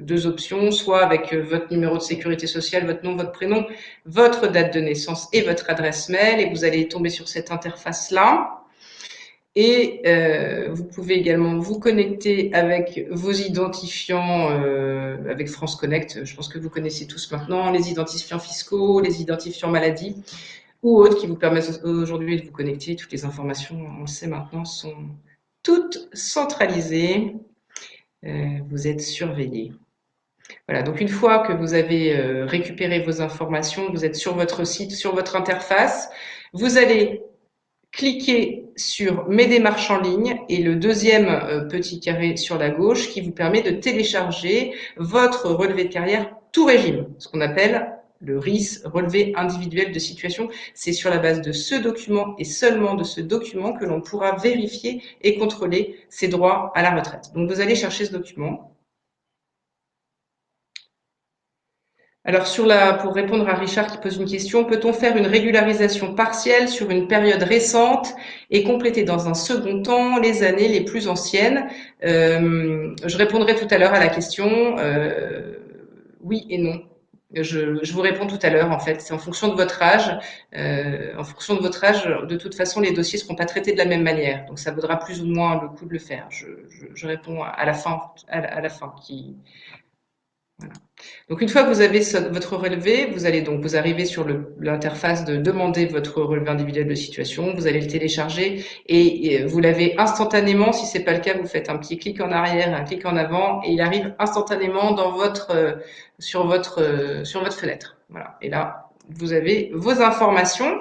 deux options, soit avec votre numéro de sécurité sociale, votre nom, votre prénom, votre date de naissance et votre adresse mail, et vous allez tomber sur cette interface-là. Et vous pouvez également vous connecter avec vos identifiants avec France Connect. Je pense que vous connaissez tous maintenant les identifiants fiscaux, les identifiants maladie ou autres qui vous permettent aujourd'hui de vous connecter. Toutes les informations, on le sait maintenant, sont toutes centralisées. Vous êtes surveillés. Voilà, donc une fois que vous avez récupéré vos informations, vous êtes sur votre site, sur votre interface, vous allez cliquez sur Mes démarches en ligne et le deuxième petit carré sur la gauche qui vous permet de télécharger votre relevé de carrière tout régime, ce qu'on appelle le RIS, relevé individuel de situation. C'est sur la base de ce document et seulement de ce document que l'on pourra vérifier et contrôler ses droits à la retraite. Donc vous allez chercher ce document. Alors pour répondre à Richard qui pose une question, peut-on faire une régularisation partielle sur une période récente et compléter dans un second temps les années les plus anciennes? Je répondrai tout à l'heure à la question. Oui et non. Je vous réponds tout à l'heure en fait. C'est en fonction de votre âge. En fonction de votre âge, de toute façon, les dossiers ne seront pas traités de la même manière. Donc ça vaudra plus ou moins le coup de le faire. Je réponds à la fin, voilà. Donc une fois que vous avez votre relevé, vous arrivez sur l'interface de demander votre relevé individuel de situation, vous allez le télécharger et vous l'avez instantanément. Si c'est pas le cas, vous faites un petit clic en arrière, un clic en avant et il arrive instantanément sur votre fenêtre. Voilà. Et là, vous avez vos informations.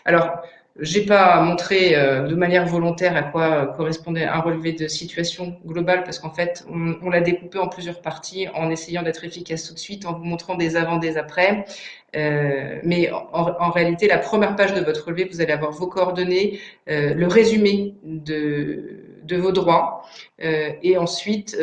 Alors, j'ai pas montré de manière volontaire à quoi correspondait un relevé de situation globale parce qu'en fait, on l'a découpé en plusieurs parties en essayant d'être efficace tout de suite, en vous montrant des avant, des après. Mais en réalité, la première page de votre relevé, vous allez avoir vos coordonnées, le résumé de vos droits et ensuite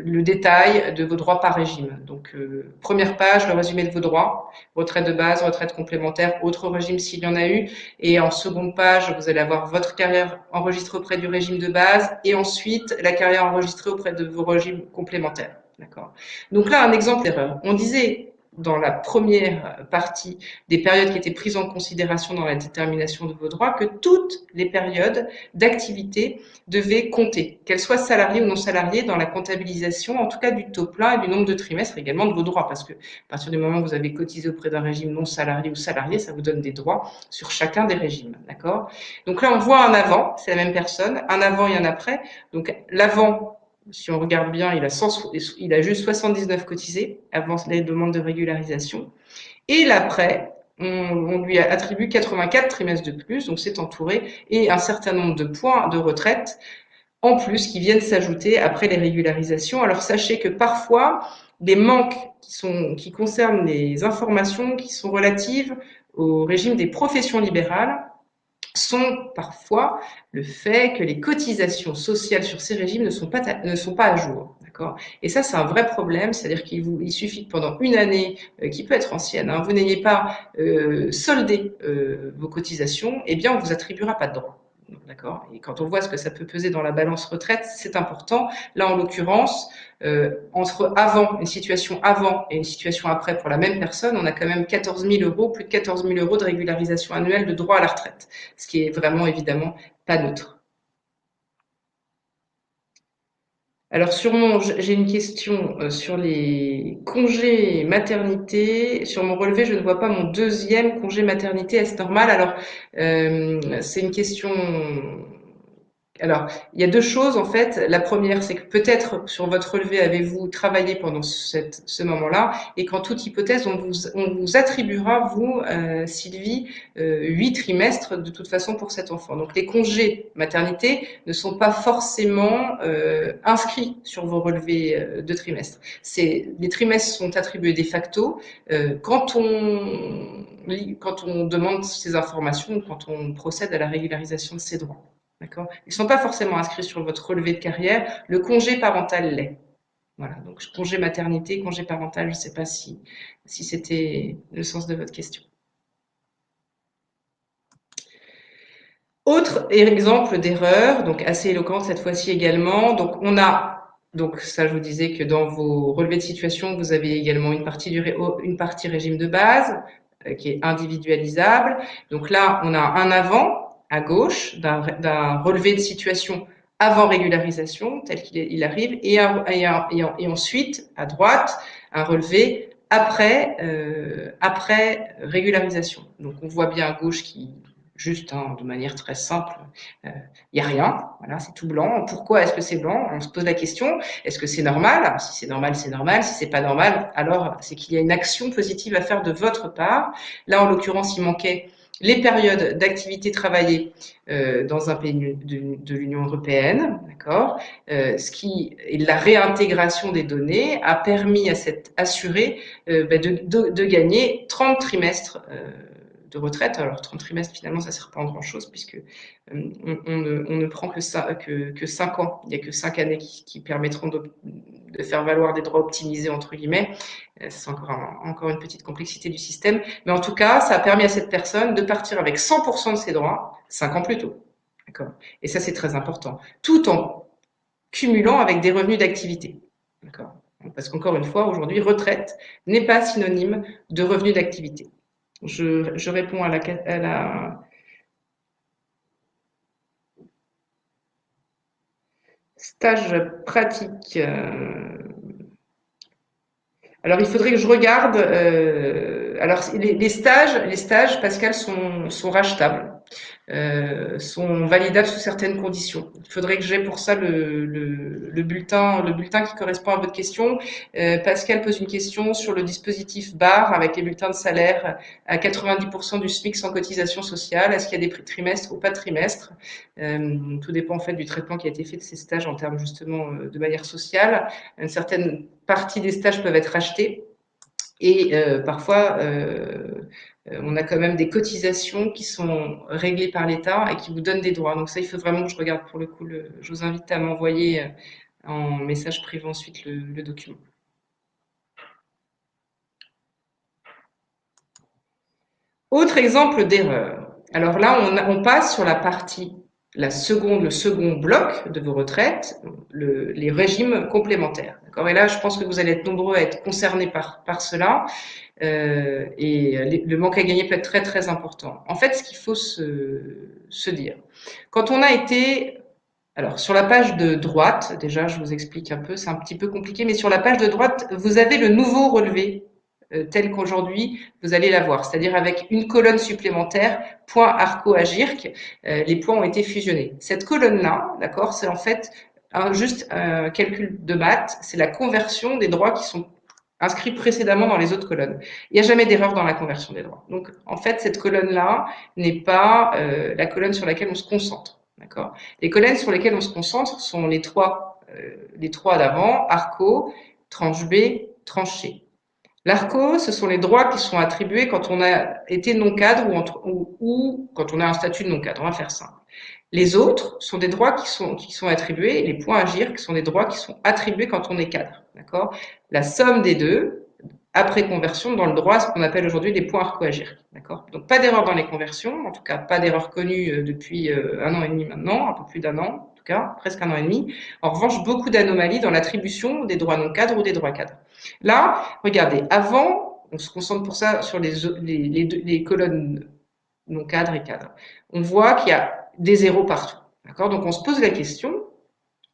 le détail de vos droits par régime. Donc, première page, le résumé de vos droits, retraite de base, retraite complémentaire, autre régime s'il y en a eu. Et en seconde page, vous allez avoir votre carrière enregistrée auprès du régime de base et ensuite la carrière enregistrée auprès de vos régimes complémentaires. D'accord. Donc là, un exemple d'erreur. On disait dans la première partie des périodes qui étaient prises en considération dans la détermination de vos droits que toutes les périodes d'activité devaient compter, qu'elles soient salariées ou non salariées dans la comptabilisation, en tout cas du taux plein et du nombre de trimestres également de vos droits, parce que à partir du moment où vous avez cotisé auprès d'un régime non salarié ou salarié, ça vous donne des droits sur chacun des régimes, d'accord? Donc là, on voit un avant, c'est la même personne, un avant et un après. Donc l'avant, si on regarde bien, il a juste 79 cotisés avant les demandes de régularisation. Et l'après, on lui attribue 84 trimestres de plus, donc c'est entouré, et un certain nombre de points de retraite en plus qui viennent s'ajouter après les régularisations. Alors sachez que parfois, des manques qui concernent les informations qui sont relatives au régime des professions libérales sont parfois le fait que les cotisations sociales sur ces régimes ne sont pas à jour. D'accord. Et ça, c'est un vrai problème, c'est-à-dire il suffit que pendant une année, qui peut être ancienne, hein, vous n'ayez pas soldé vos cotisations, eh bien, on vous attribuera pas de droits. D'accord. Et quand on voit ce que ça peut peser dans la balance retraite, c'est important. Là, en l'occurrence, entre une situation avant et une situation après pour la même personne, on a quand même 14 000 euros, plus de 14 000 euros de régularisation annuelle de droit à la retraite, ce qui est vraiment évidemment pas neutre. Alors sûrement, j'ai une question sur les congés maternité. Sur mon relevé, je ne vois pas mon deuxième congé maternité. Est-ce normal? Alors, c'est une question. Alors, il y a deux choses en fait. La première, c'est que peut-être sur votre relevé avez-vous travaillé pendant ce moment-là, et qu'en toute hypothèse, on vous attribuera, vous, Sylvie, 8 trimestres de toute façon pour cet enfant. Donc les congés maternité ne sont pas forcément inscrits sur vos relevés de trimestres. Les trimestres sont attribués de facto quand on demande ces informations, quand on procède à la régularisation de ces droits. D'accord. Ils ne sont pas forcément inscrits sur votre relevé de carrière. Le congé parental l'est. Voilà. Donc, congé maternité, congé parental, je ne sais pas si c'était le sens de votre question. Autre exemple d'erreur, donc assez éloquente cette fois-ci également. Donc ça, je vous disais que dans vos relevés de situation, vous avez également une partie régime de base qui est individualisable. Donc là, on a un avant à gauche d'un relevé de situation avant régularisation, tel qu'il arrive, et ensuite, à droite, un relevé après régularisation. Donc on voit bien à gauche juste de manière très simple, il n'y a rien, voilà, c'est tout blanc. Pourquoi est-ce que c'est blanc? On se pose la question, est-ce que c'est normal? Si c'est normal, c'est normal. Si c'est pas normal, alors c'est qu'il y a une action positive à faire de votre part. Là, en l'occurrence, il manquait les périodes d'activité travaillée dans un pays de l'Union européenne, d'accord, et la réintégration des données a permis à cet assuré de gagner 30 trimestres de retraite. Alors 30 trimestres, finalement, ça ne sert pas en grand-chose puisque on ne prend que 5 ans. Il n'y a que 5 années qui permettront de faire valoir des droits optimisés, entre guillemets. C'est encore une petite complexité du système. Mais en tout cas, ça a permis à cette personne de partir avec 100% de ses droits 5 ans plus tôt. D'accord. Et ça, c'est très important. Tout en cumulant avec des revenus d'activité. D'accord. Parce qu'encore une fois, aujourd'hui, retraite n'est pas synonyme de revenus d'activité. Je réponds à la stage pratique. Alors, il faudrait que je regarde. Alors, les stages, Pascal, sont rachetables. sont validables sous certaines conditions. Il faudrait que j'ai pour ça le bulletin qui correspond à votre question. Pascal pose une question sur le dispositif BAR avec les bulletins de salaire à 90% du SMIC sans cotisation sociale. Est-ce qu'il y a des trimestres ou pas de trimestres? Tout dépend en fait du traitement qui a été fait de ces stages en termes justement de manière sociale. Une certaine partie des stages peuvent être achetés. Et parfois, on a quand même des cotisations qui sont réglées par l'État et qui vous donnent des droits. Donc ça, il faut vraiment que je regarde pour le coup. Je vous invite à m'envoyer en message privé ensuite le document. Autre exemple d'erreur. Alors là, on passe sur la partie, le second bloc de vos retraites, les régimes complémentaires. D'accord. Et là, je pense que vous allez être nombreux à être concernés par cela. Et le manque à gagner peut être très très important. En fait, ce qu'il faut se dire, quand on a été, alors sur la page de droite, déjà je vous explique un peu, c'est un petit peu compliqué, mais sur la page de droite, vous avez le nouveau relevé tel qu'aujourd'hui vous allez l'avoir, c'est-à-dire avec une colonne supplémentaire, point Arco à GIRC, les points ont été fusionnés. Cette colonne-là, d'accord, c'est en fait juste un calcul de maths, c'est la conversion des droits qui sont inscrits précédemment dans les autres colonnes. Il n'y a jamais d'erreur dans la conversion des droits. Donc, en fait, cette colonne-là n'est pas la colonne sur laquelle on se concentre. D'accord. Les colonnes sur lesquelles on se concentre sont les trois d'avant, ARCO, tranche B, tranche C. L'ARCO, ce sont les droits qui sont attribués quand on a été non-cadre ou quand on a un statut de non-cadre. On va faire simple. Les autres sont des droits qui sont attribués, les points à agir, qui sont des droits qui sont attribués quand on est cadre. D'accord. La somme des deux, après conversion, dans le droit, ce qu'on appelle aujourd'hui les points arco-agir. D'accord. Donc pas d'erreur dans les conversions, en tout cas pas d'erreur connue depuis 1 an et demi maintenant, un peu plus d'1 an, en tout cas presque 1 an et demi. En revanche, beaucoup d'anomalies dans l'attribution des droits non cadres ou des droits cadres. Là, regardez, avant, on se concentre pour ça sur les colonnes non cadres et cadres. On voit qu'il y a des zéros partout. D'accord. Donc on se pose la question,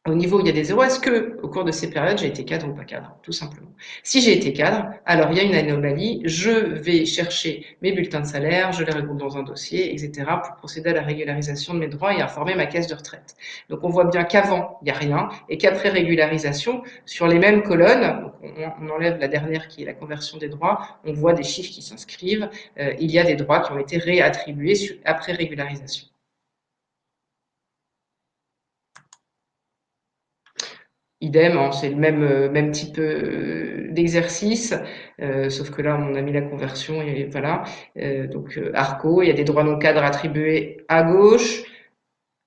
au niveau où il y a des zéros, est-ce que au cours de ces périodes, j'ai été cadre ou pas cadre, tout simplement. Si j'ai été cadre, alors il y a une anomalie, je vais chercher mes bulletins de salaire, je les regroupe dans un dossier, etc., pour procéder à la régularisation de mes droits et informer ma caisse de retraite. Donc on voit bien qu'avant, il n'y a rien, et qu'après régularisation, sur les mêmes colonnes, donc on enlève la dernière qui est la conversion des droits, on voit des chiffres qui s'inscrivent, il y a des droits qui ont été réattribués après régularisation. Idem, hein, c'est le même type d'exercice, sauf que là, on a mis la conversion et voilà. Donc, ARCO, il y a des droits non cadres attribués à gauche.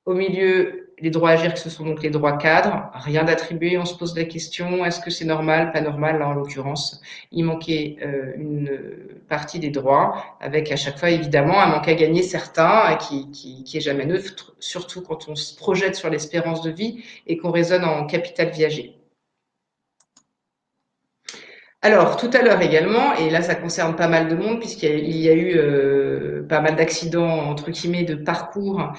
Au milieu, les droits à agir, que ce sont donc les droits cadres. Rien d'attribué, on se pose la question, est-ce que c'est normal, pas normal? Là, en l'occurrence, il manquait une partie des droits, avec à chaque fois, évidemment, un manque à gagner certain, qui est jamais neutre, surtout quand on se projette sur l'espérance de vie et qu'on raisonne en capital viager. Alors, tout à l'heure également, et là ça concerne pas mal de monde puisqu'il y a eu pas mal d'accidents entre guillemets de parcours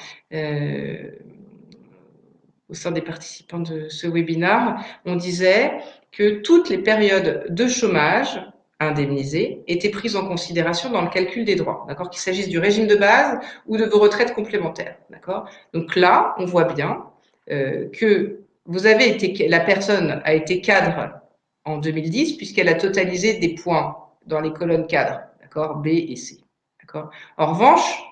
au sein des participants de ce webinaire, on disait que toutes les périodes de chômage indemnisées étaient prises en considération dans le calcul des droits, d'accord, qu'il s'agisse du régime de base ou de vos retraites complémentaires, d'accord. Donc là, on voit bien que la personne a été cadre en 2010 puisqu'elle a totalisé des points dans les colonnes cadres, d'accord, B et C, d'accord. En revanche,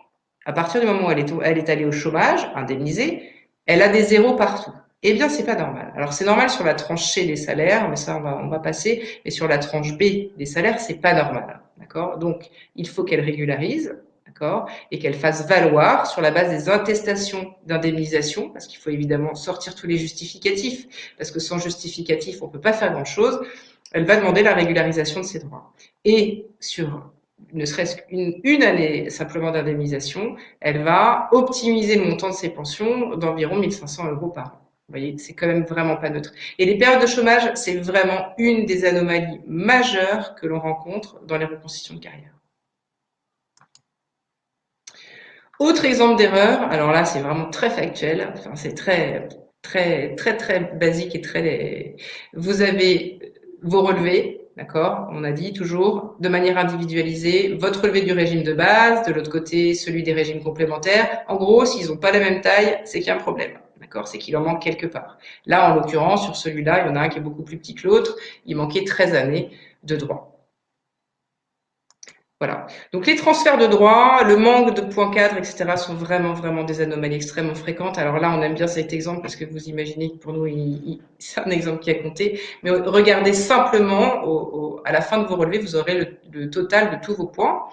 à partir du moment où elle est allée au chômage, indemnisée, elle a des zéros partout. Eh bien, c'est pas normal. Alors, c'est normal sur la tranche C des salaires, mais ça, on va passer. Mais sur la tranche B des salaires, c'est pas normal. D'accord? Donc, il faut qu'elle régularise, d'accord? Et qu'elle fasse valoir sur la base des attestations d'indemnisation, parce qu'il faut évidemment sortir tous les justificatifs, parce que sans justificatif, on peut pas faire grand chose. Elle va demander la régularisation de ses droits. Et sur ne serait-ce qu'une année simplement d'indemnisation, elle va optimiser le montant de ses pensions d'environ 1 500 € par an. Vous voyez, c'est quand même vraiment pas neutre. Et les périodes de chômage, c'est vraiment une des anomalies majeures que l'on rencontre dans les reconstitutions de carrière. Autre exemple d'erreur, alors là c'est vraiment très factuel, enfin c'est très basique et très. Vous avez vos relevés, D'accord? On a dit toujours de manière individualisée, votre relevé du régime de base, de l'autre côté celui des régimes complémentaires. En gros, s'ils n'ont pas la même taille, c'est qu'il y a un problème. D'accord? C'est qu'il en manque quelque part. Là, en l'occurrence, sur celui-là, il y en a un qui est beaucoup plus petit que l'autre. Il manquait 13 années de droit. Voilà. Donc les transferts de droits, le manque de points cadres, etc. sont vraiment des anomalies extrêmement fréquentes. Alors là, on aime bien cet exemple parce que vous imaginez que pour nous, c'est un exemple qui a compté. Mais regardez simplement, à la fin de vos relevés, vous aurez le total de tous vos points.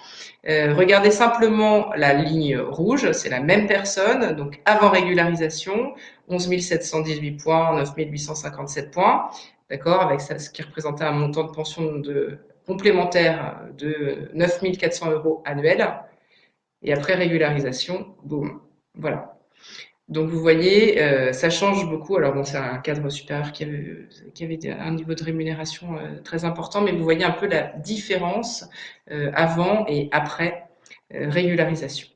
Regardez simplement la ligne rouge, c'est la même personne, donc avant régularisation, 11 718 points, 9 857 points, d'accord, avec ça, ce qui représentait un montant de pension complémentaire de 9 400 € annuels. Et après régularisation, boum, voilà. Donc vous voyez, ça change beaucoup. Alors bon, c'est un cadre supérieur qui avait un niveau de rémunération très important, mais vous voyez un peu la différence avant et après régularisation.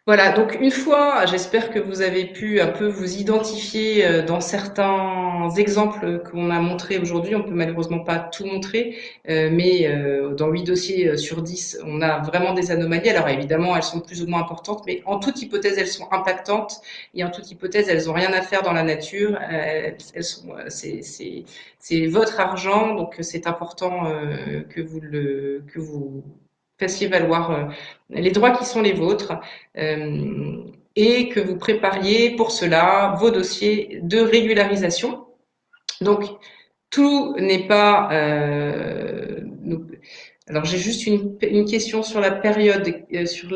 Voilà, donc une fois, j'espère que vous avez pu un peu vous identifier dans certains exemples qu'on a montrés aujourd'hui. On peut malheureusement pas tout montrer, mais dans 8 dossiers sur 10, on a vraiment des anomalies. Alors évidemment, elles sont plus ou moins importantes, mais en toute hypothèse, elles sont impactantes et en toute hypothèse, elles ont rien à faire dans la nature. C'est votre argent, donc c'est important que vous fassiez valoir les droits qui sont les vôtres et que vous prépariez pour cela vos dossiers de régularisation. Donc, tout n'est pas... alors, j'ai juste une question sur la période, sur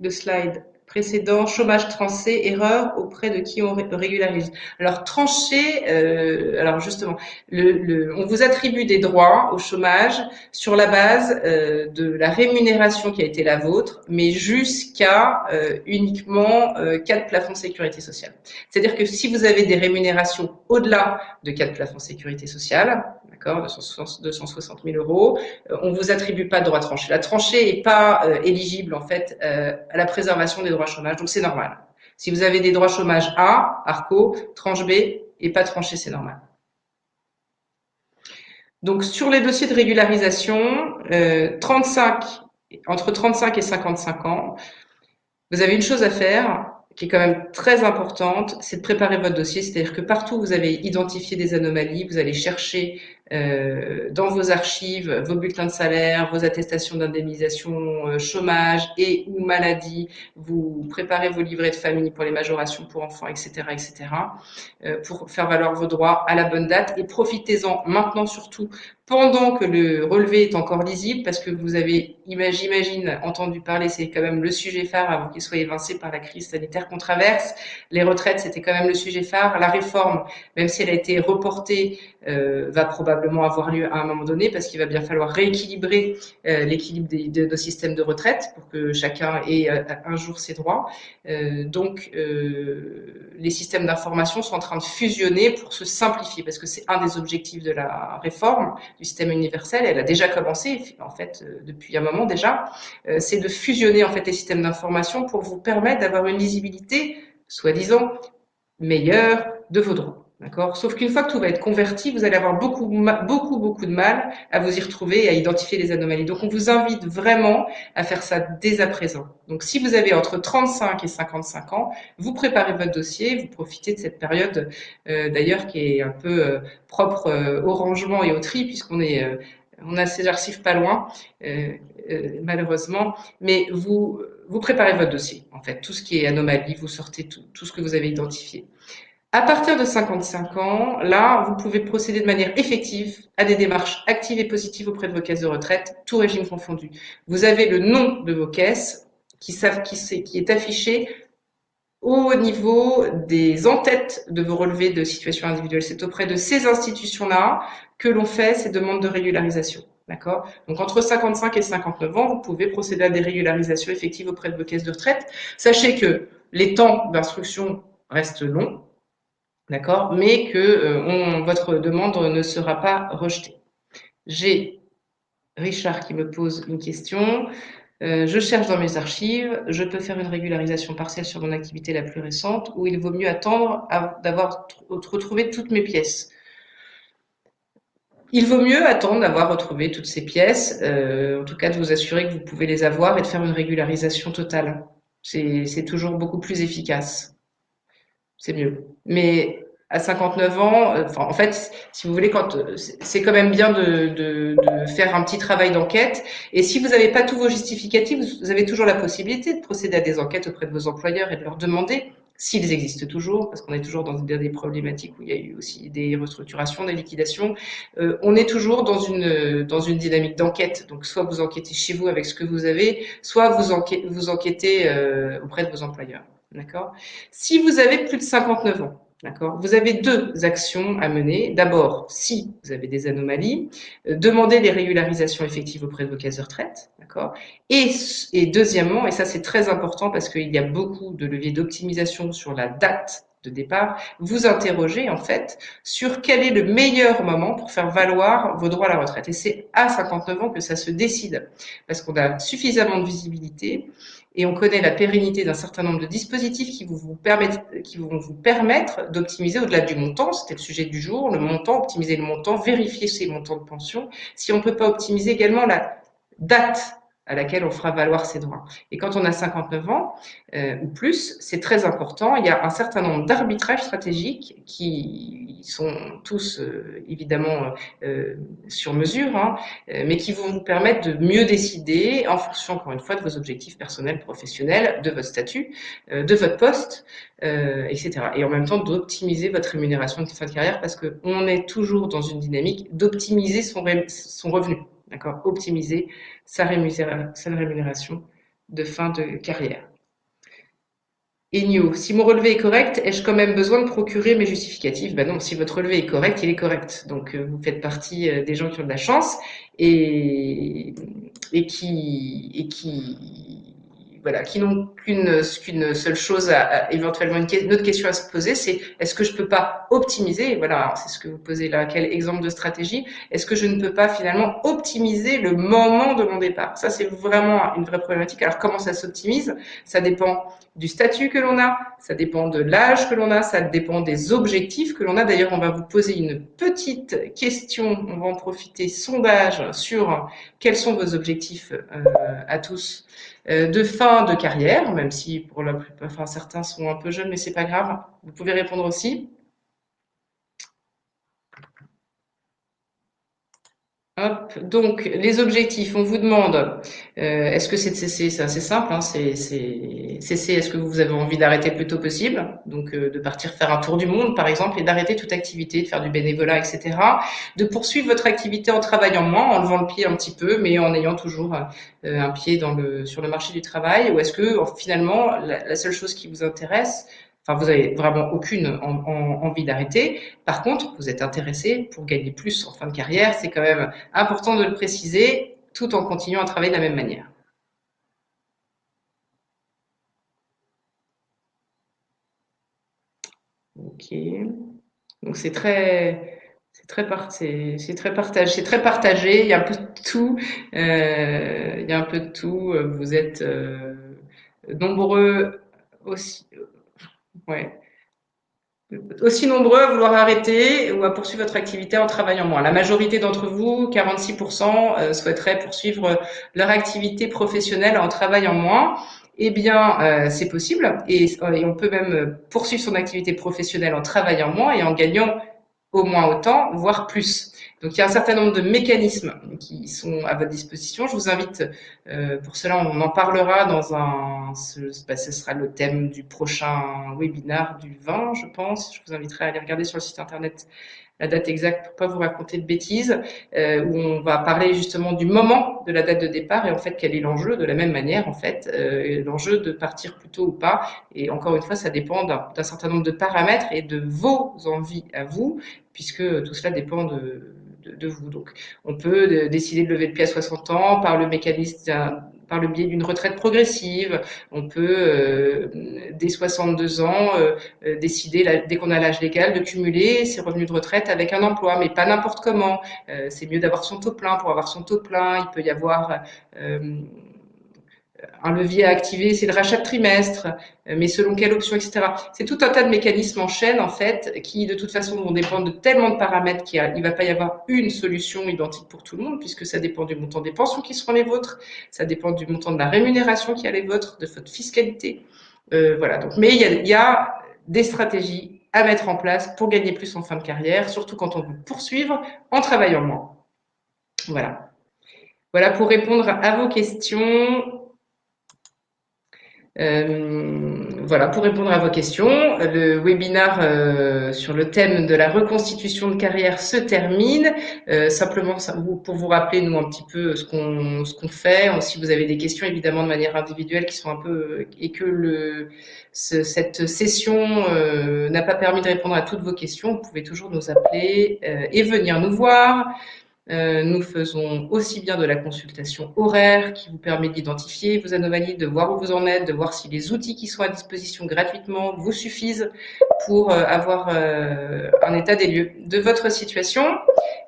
le slide précédent, chômage tranché, erreur auprès de qui on régularise. Alors tranché, alors justement, on vous attribue des droits au chômage sur la base de la rémunération qui a été la vôtre, mais jusqu'à uniquement 4 plafonds de sécurité sociale. C'est-à-dire que si vous avez des rémunérations au-delà de 4 plafonds de sécurité sociale, d'accord, 260 000 €, on vous attribue pas de droit tranché. La tranchée est pas éligible en fait à la préservation des droits chômage, donc c'est normal. Si vous avez des droits chômage A, ARCO, tranche B et pas tranché, c'est normal. Donc sur les dossiers de régularisation, 35, entre 35 et 55 ans, vous avez une chose à faire qui est quand même très importante, c'est de préparer votre dossier. C'est-à-dire que partout où vous avez identifié des anomalies, vous allez chercher dans vos archives, vos bulletins de salaire, vos attestations d'indemnisation chômage et ou maladie, vous préparez vos livrets de famille pour les majorations pour enfants, etc., pour faire valoir vos droits à la bonne date et profitez-en maintenant surtout pendant que le relevé est encore lisible, parce que vous avez, j'imagine, entendu parler, c'est quand même le sujet phare avant qu'il soit évincé par la crise sanitaire qu'on traverse. Les retraites, c'était quand même le sujet phare. La réforme, même si elle a été reportée, va probablement avoir lieu à un moment donné, parce qu'il va bien falloir rééquilibrer l'équilibre de nos systèmes de retraite pour que chacun ait un jour ses droits. Donc, les systèmes d'information sont en train de fusionner pour se simplifier, parce que c'est un des objectifs de la réforme du système universel. Elle a déjà commencé, en fait, depuis un moment déjà. C'est de fusionner en fait les systèmes d'information pour vous permettre d'avoir une lisibilité, soi-disant, meilleure de vos droits. D'accord? Sauf qu'une fois que tout va être converti, vous allez avoir beaucoup de mal à vous y retrouver et à identifier les anomalies. Donc, on vous invite vraiment à faire ça dès à présent. Donc, si vous avez entre 35 et 55 ans, vous préparez votre dossier, vous profitez de cette période, d'ailleurs, qui est un peu propre au rangement et au tri, on a ces archives pas loin, malheureusement, mais vous préparez votre dossier, en fait, tout ce qui est anomalie, vous sortez tout ce que vous avez identifié. À partir de 55 ans, là, vous pouvez procéder de manière effective à des démarches actives et positives auprès de vos caisses de retraite, tout régime confondu. Vous avez le nom de vos caisses qui est affiché au niveau des en-têtes de vos relevés de situation individuelle. C'est auprès de ces institutions-là que l'on fait ces demandes de régularisation. D'accord? Donc, entre 55 et 59 ans, vous pouvez procéder à des régularisations effectives auprès de vos caisses de retraite. Sachez que les temps d'instruction restent longs. D'accord? Mais que votre demande ne sera pas rejetée. J'ai Richard qui me pose une question. Je cherche dans mes archives, je peux faire une régularisation partielle sur mon activité la plus récente ou il vaut mieux attendre d'avoir retrouvé toutes mes pièces. il vaut mieux attendre d'avoir retrouvé toutes ces pièces, en tout cas de vous assurer que vous pouvez les avoir et de faire une régularisation totale. C'est toujours beaucoup plus efficace. C'est mieux. Mais à 59 ans, enfin, en fait, si vous voulez, c'est quand même bien de faire un petit travail d'enquête. Et si vous n'avez pas tous vos justificatifs, vous avez toujours la possibilité de procéder à des enquêtes auprès de vos employeurs et de leur demander s'ils existent toujours, parce qu'on est toujours dans des problématiques où il y a eu aussi des restructurations, des liquidations. On est toujours dans une dynamique d'enquête. Donc, soit vous enquêtez chez vous avec ce que vous avez, soit vous enquêtez auprès de vos employeurs. D'accord? Si vous avez plus de 59 ans, d'accord, vous avez deux actions à mener. D'abord, si vous avez des anomalies, demandez des régularisations effectives auprès de vos caisses de retraite, d'accord. Et deuxièmement, et ça c'est très important parce qu'il y a beaucoup de leviers d'optimisation sur la date de départ, vous interrogez en fait sur quel est le meilleur moment pour faire valoir vos droits à la retraite. Et c'est à 59 ans que ça se décide, parce qu'on a suffisamment de visibilité et on connaît la pérennité d'un certain nombre de dispositifs qui vont vous permettre d'optimiser au-delà du montant, c'était le sujet du jour, le montant, optimiser le montant, vérifier ces montants de pension, si on ne peut pas optimiser également la date à laquelle on fera valoir ses droits. Et quand on a 59 ans ou plus, c'est très important. Il y a un certain nombre d'arbitrages stratégiques qui sont tous évidemment sur mesure, hein, mais qui vont vous permettre de mieux décider en fonction, encore une fois, de vos objectifs personnels, professionnels, de votre statut, de votre poste, etc. Et en même temps, d'optimiser votre rémunération de fin de carrière parce qu'on est toujours dans une dynamique d'optimiser son revenu. D'accord? Optimiser sa rémunération de fin de carrière. Enio, si mon relevé est correct, ai-je quand même besoin de procurer mes justificatifs? Ben non, si votre relevé est correct, il est correct. Donc vous faites partie des gens qui ont de la chance et, et qui voilà, qui n'ont qu'une seule chose éventuellement une autre question à se poser, c'est est-ce que je peux pas optimiser, voilà, c'est ce que vous posez là, quel exemple de stratégie, est-ce que je ne peux pas finalement optimiser le moment de mon départ? Ça, c'est vraiment une vraie problématique. Alors comment ça s'optimise? Ça dépend du statut que l'on a, ça dépend de l'âge que l'on a, ça dépend des objectifs que l'on a. D'ailleurs, on va vous poser une petite question, on va en profiter, sondage sur quels sont vos objectifs à tous de fin de carrière, même si pour la plupart, enfin, certains sont un peu jeunes, mais c'est pas grave. Vous pouvez répondre aussi. Hop, donc les objectifs, on vous demande, est-ce que c'est de cesser? C'est assez simple, hein, c'est cesser, est-ce que vous avez envie d'arrêter le plus tôt possible? Donc de partir faire un tour du monde par exemple et d'arrêter toute activité, de faire du bénévolat, etc. De poursuivre votre activité en travaillant moins, en levant le pied un petit peu, mais en ayant toujours un pied sur le marché du travail, ou est-ce que finalement la seule chose qui vous intéresse, enfin vous avez vraiment aucune envie d'arrêter, par contre vous êtes intéressé pour gagner plus en fin de carrière, c'est quand même important de le préciser, tout en continuant à travailler de la même manière. Ok. Donc c'est très partagé. Il y a un peu de tout. Il y a un peu de tout. Vous êtes nombreux aussi. Ouais. Aussi nombreux à vouloir arrêter ou à poursuivre votre activité en travaillant moins. La majorité d'entre vous, 46%, souhaiteraient poursuivre leur activité professionnelle en travaillant moins. Eh bien, c'est possible et on peut même poursuivre son activité professionnelle en travaillant moins et en gagnant au moins autant, voire plus. Donc il y a un certain nombre de mécanismes qui sont à votre disposition. Je vous invite, pour cela, on en parlera ce sera le thème du prochain webinaire du 20, je pense. Je vous inviterai à aller regarder sur le site internet la date exacte pour pas vous raconter de bêtises, où on va parler justement du moment de la date de départ et en fait quel est l'enjeu de la même manière en fait, l'enjeu de partir plus tôt ou pas. Et encore une fois, ça dépend d'un certain nombre de paramètres et de vos envies à vous, puisque tout cela dépend de vous. Donc, on peut décider de lever le pied à 60 ans par le mécanisme par le biais d'une retraite progressive. On peut, dès 62 ans, décider, dès qu'on a l'âge légal, de cumuler ses revenus de retraite avec un emploi, mais pas n'importe comment. C'est mieux d'avoir son taux plein. Pour avoir son taux plein, il peut y avoir un levier à activer, c'est le rachat de trimestre, mais selon quelle option, etc. C'est tout un tas de mécanismes en chaîne, en fait, qui de toute façon vont dépendre de tellement de paramètres qu'il ne va pas y avoir une solution identique pour tout le monde, puisque ça dépend du montant des pensions qui seront les vôtres, ça dépend du montant de la rémunération qui est les vôtres, de votre fiscalité. Voilà. Donc, mais il y a des stratégies à mettre en place pour gagner plus en fin de carrière, surtout quand on veut poursuivre en travaillant moins. Voilà. Voilà pour répondre à vos questions. Voilà, pour répondre à vos questions, le webinaire sur le thème de la reconstitution de carrière se termine. Simplement pour vous rappeler, nous, un petit peu ce qu'on fait. Si vous avez des questions, évidemment, de manière individuelle, qui sont un peu et que cette session n'a pas permis de répondre à toutes vos questions, vous pouvez toujours nous appeler et venir nous voir. Nous faisons aussi bien de la consultation horaire qui vous permet d'identifier vos anomalies, de voir où vous en êtes, de voir si les outils qui sont à disposition gratuitement vous suffisent pour avoir un état des lieux de votre situation.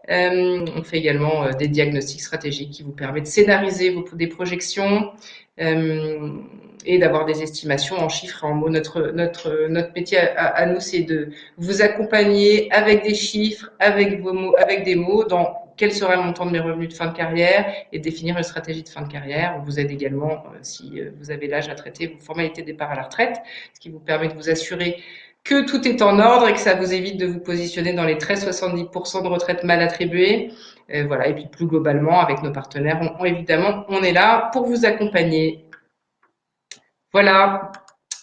On fait également des diagnostics stratégiques qui vous permettent de scénariser des projections et d'avoir des estimations en chiffres et en mots. Notre métier à nous, c'est de vous accompagner avec des chiffres, avec vos mots, avec des mots dans quel sera le montant de mes revenus de fin de carrière et définir une stratégie de fin de carrière. On vous aide également, si vous avez l'âge à traiter, vos formalités de départ à la retraite, ce qui vous permet de vous assurer que tout est en ordre et que ça vous évite de vous positionner dans les 13-70% de retraite mal attribuées. Voilà. Et puis plus globalement, avec nos partenaires, évidemment, on est là pour vous accompagner. Voilà.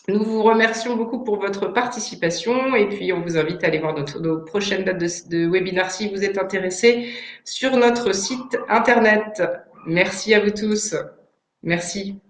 Nous vous remercions beaucoup pour votre participation et puis on vous invite à aller voir nos prochaines dates de webinaire si vous êtes intéressé sur notre site internet. Merci à vous tous. Merci.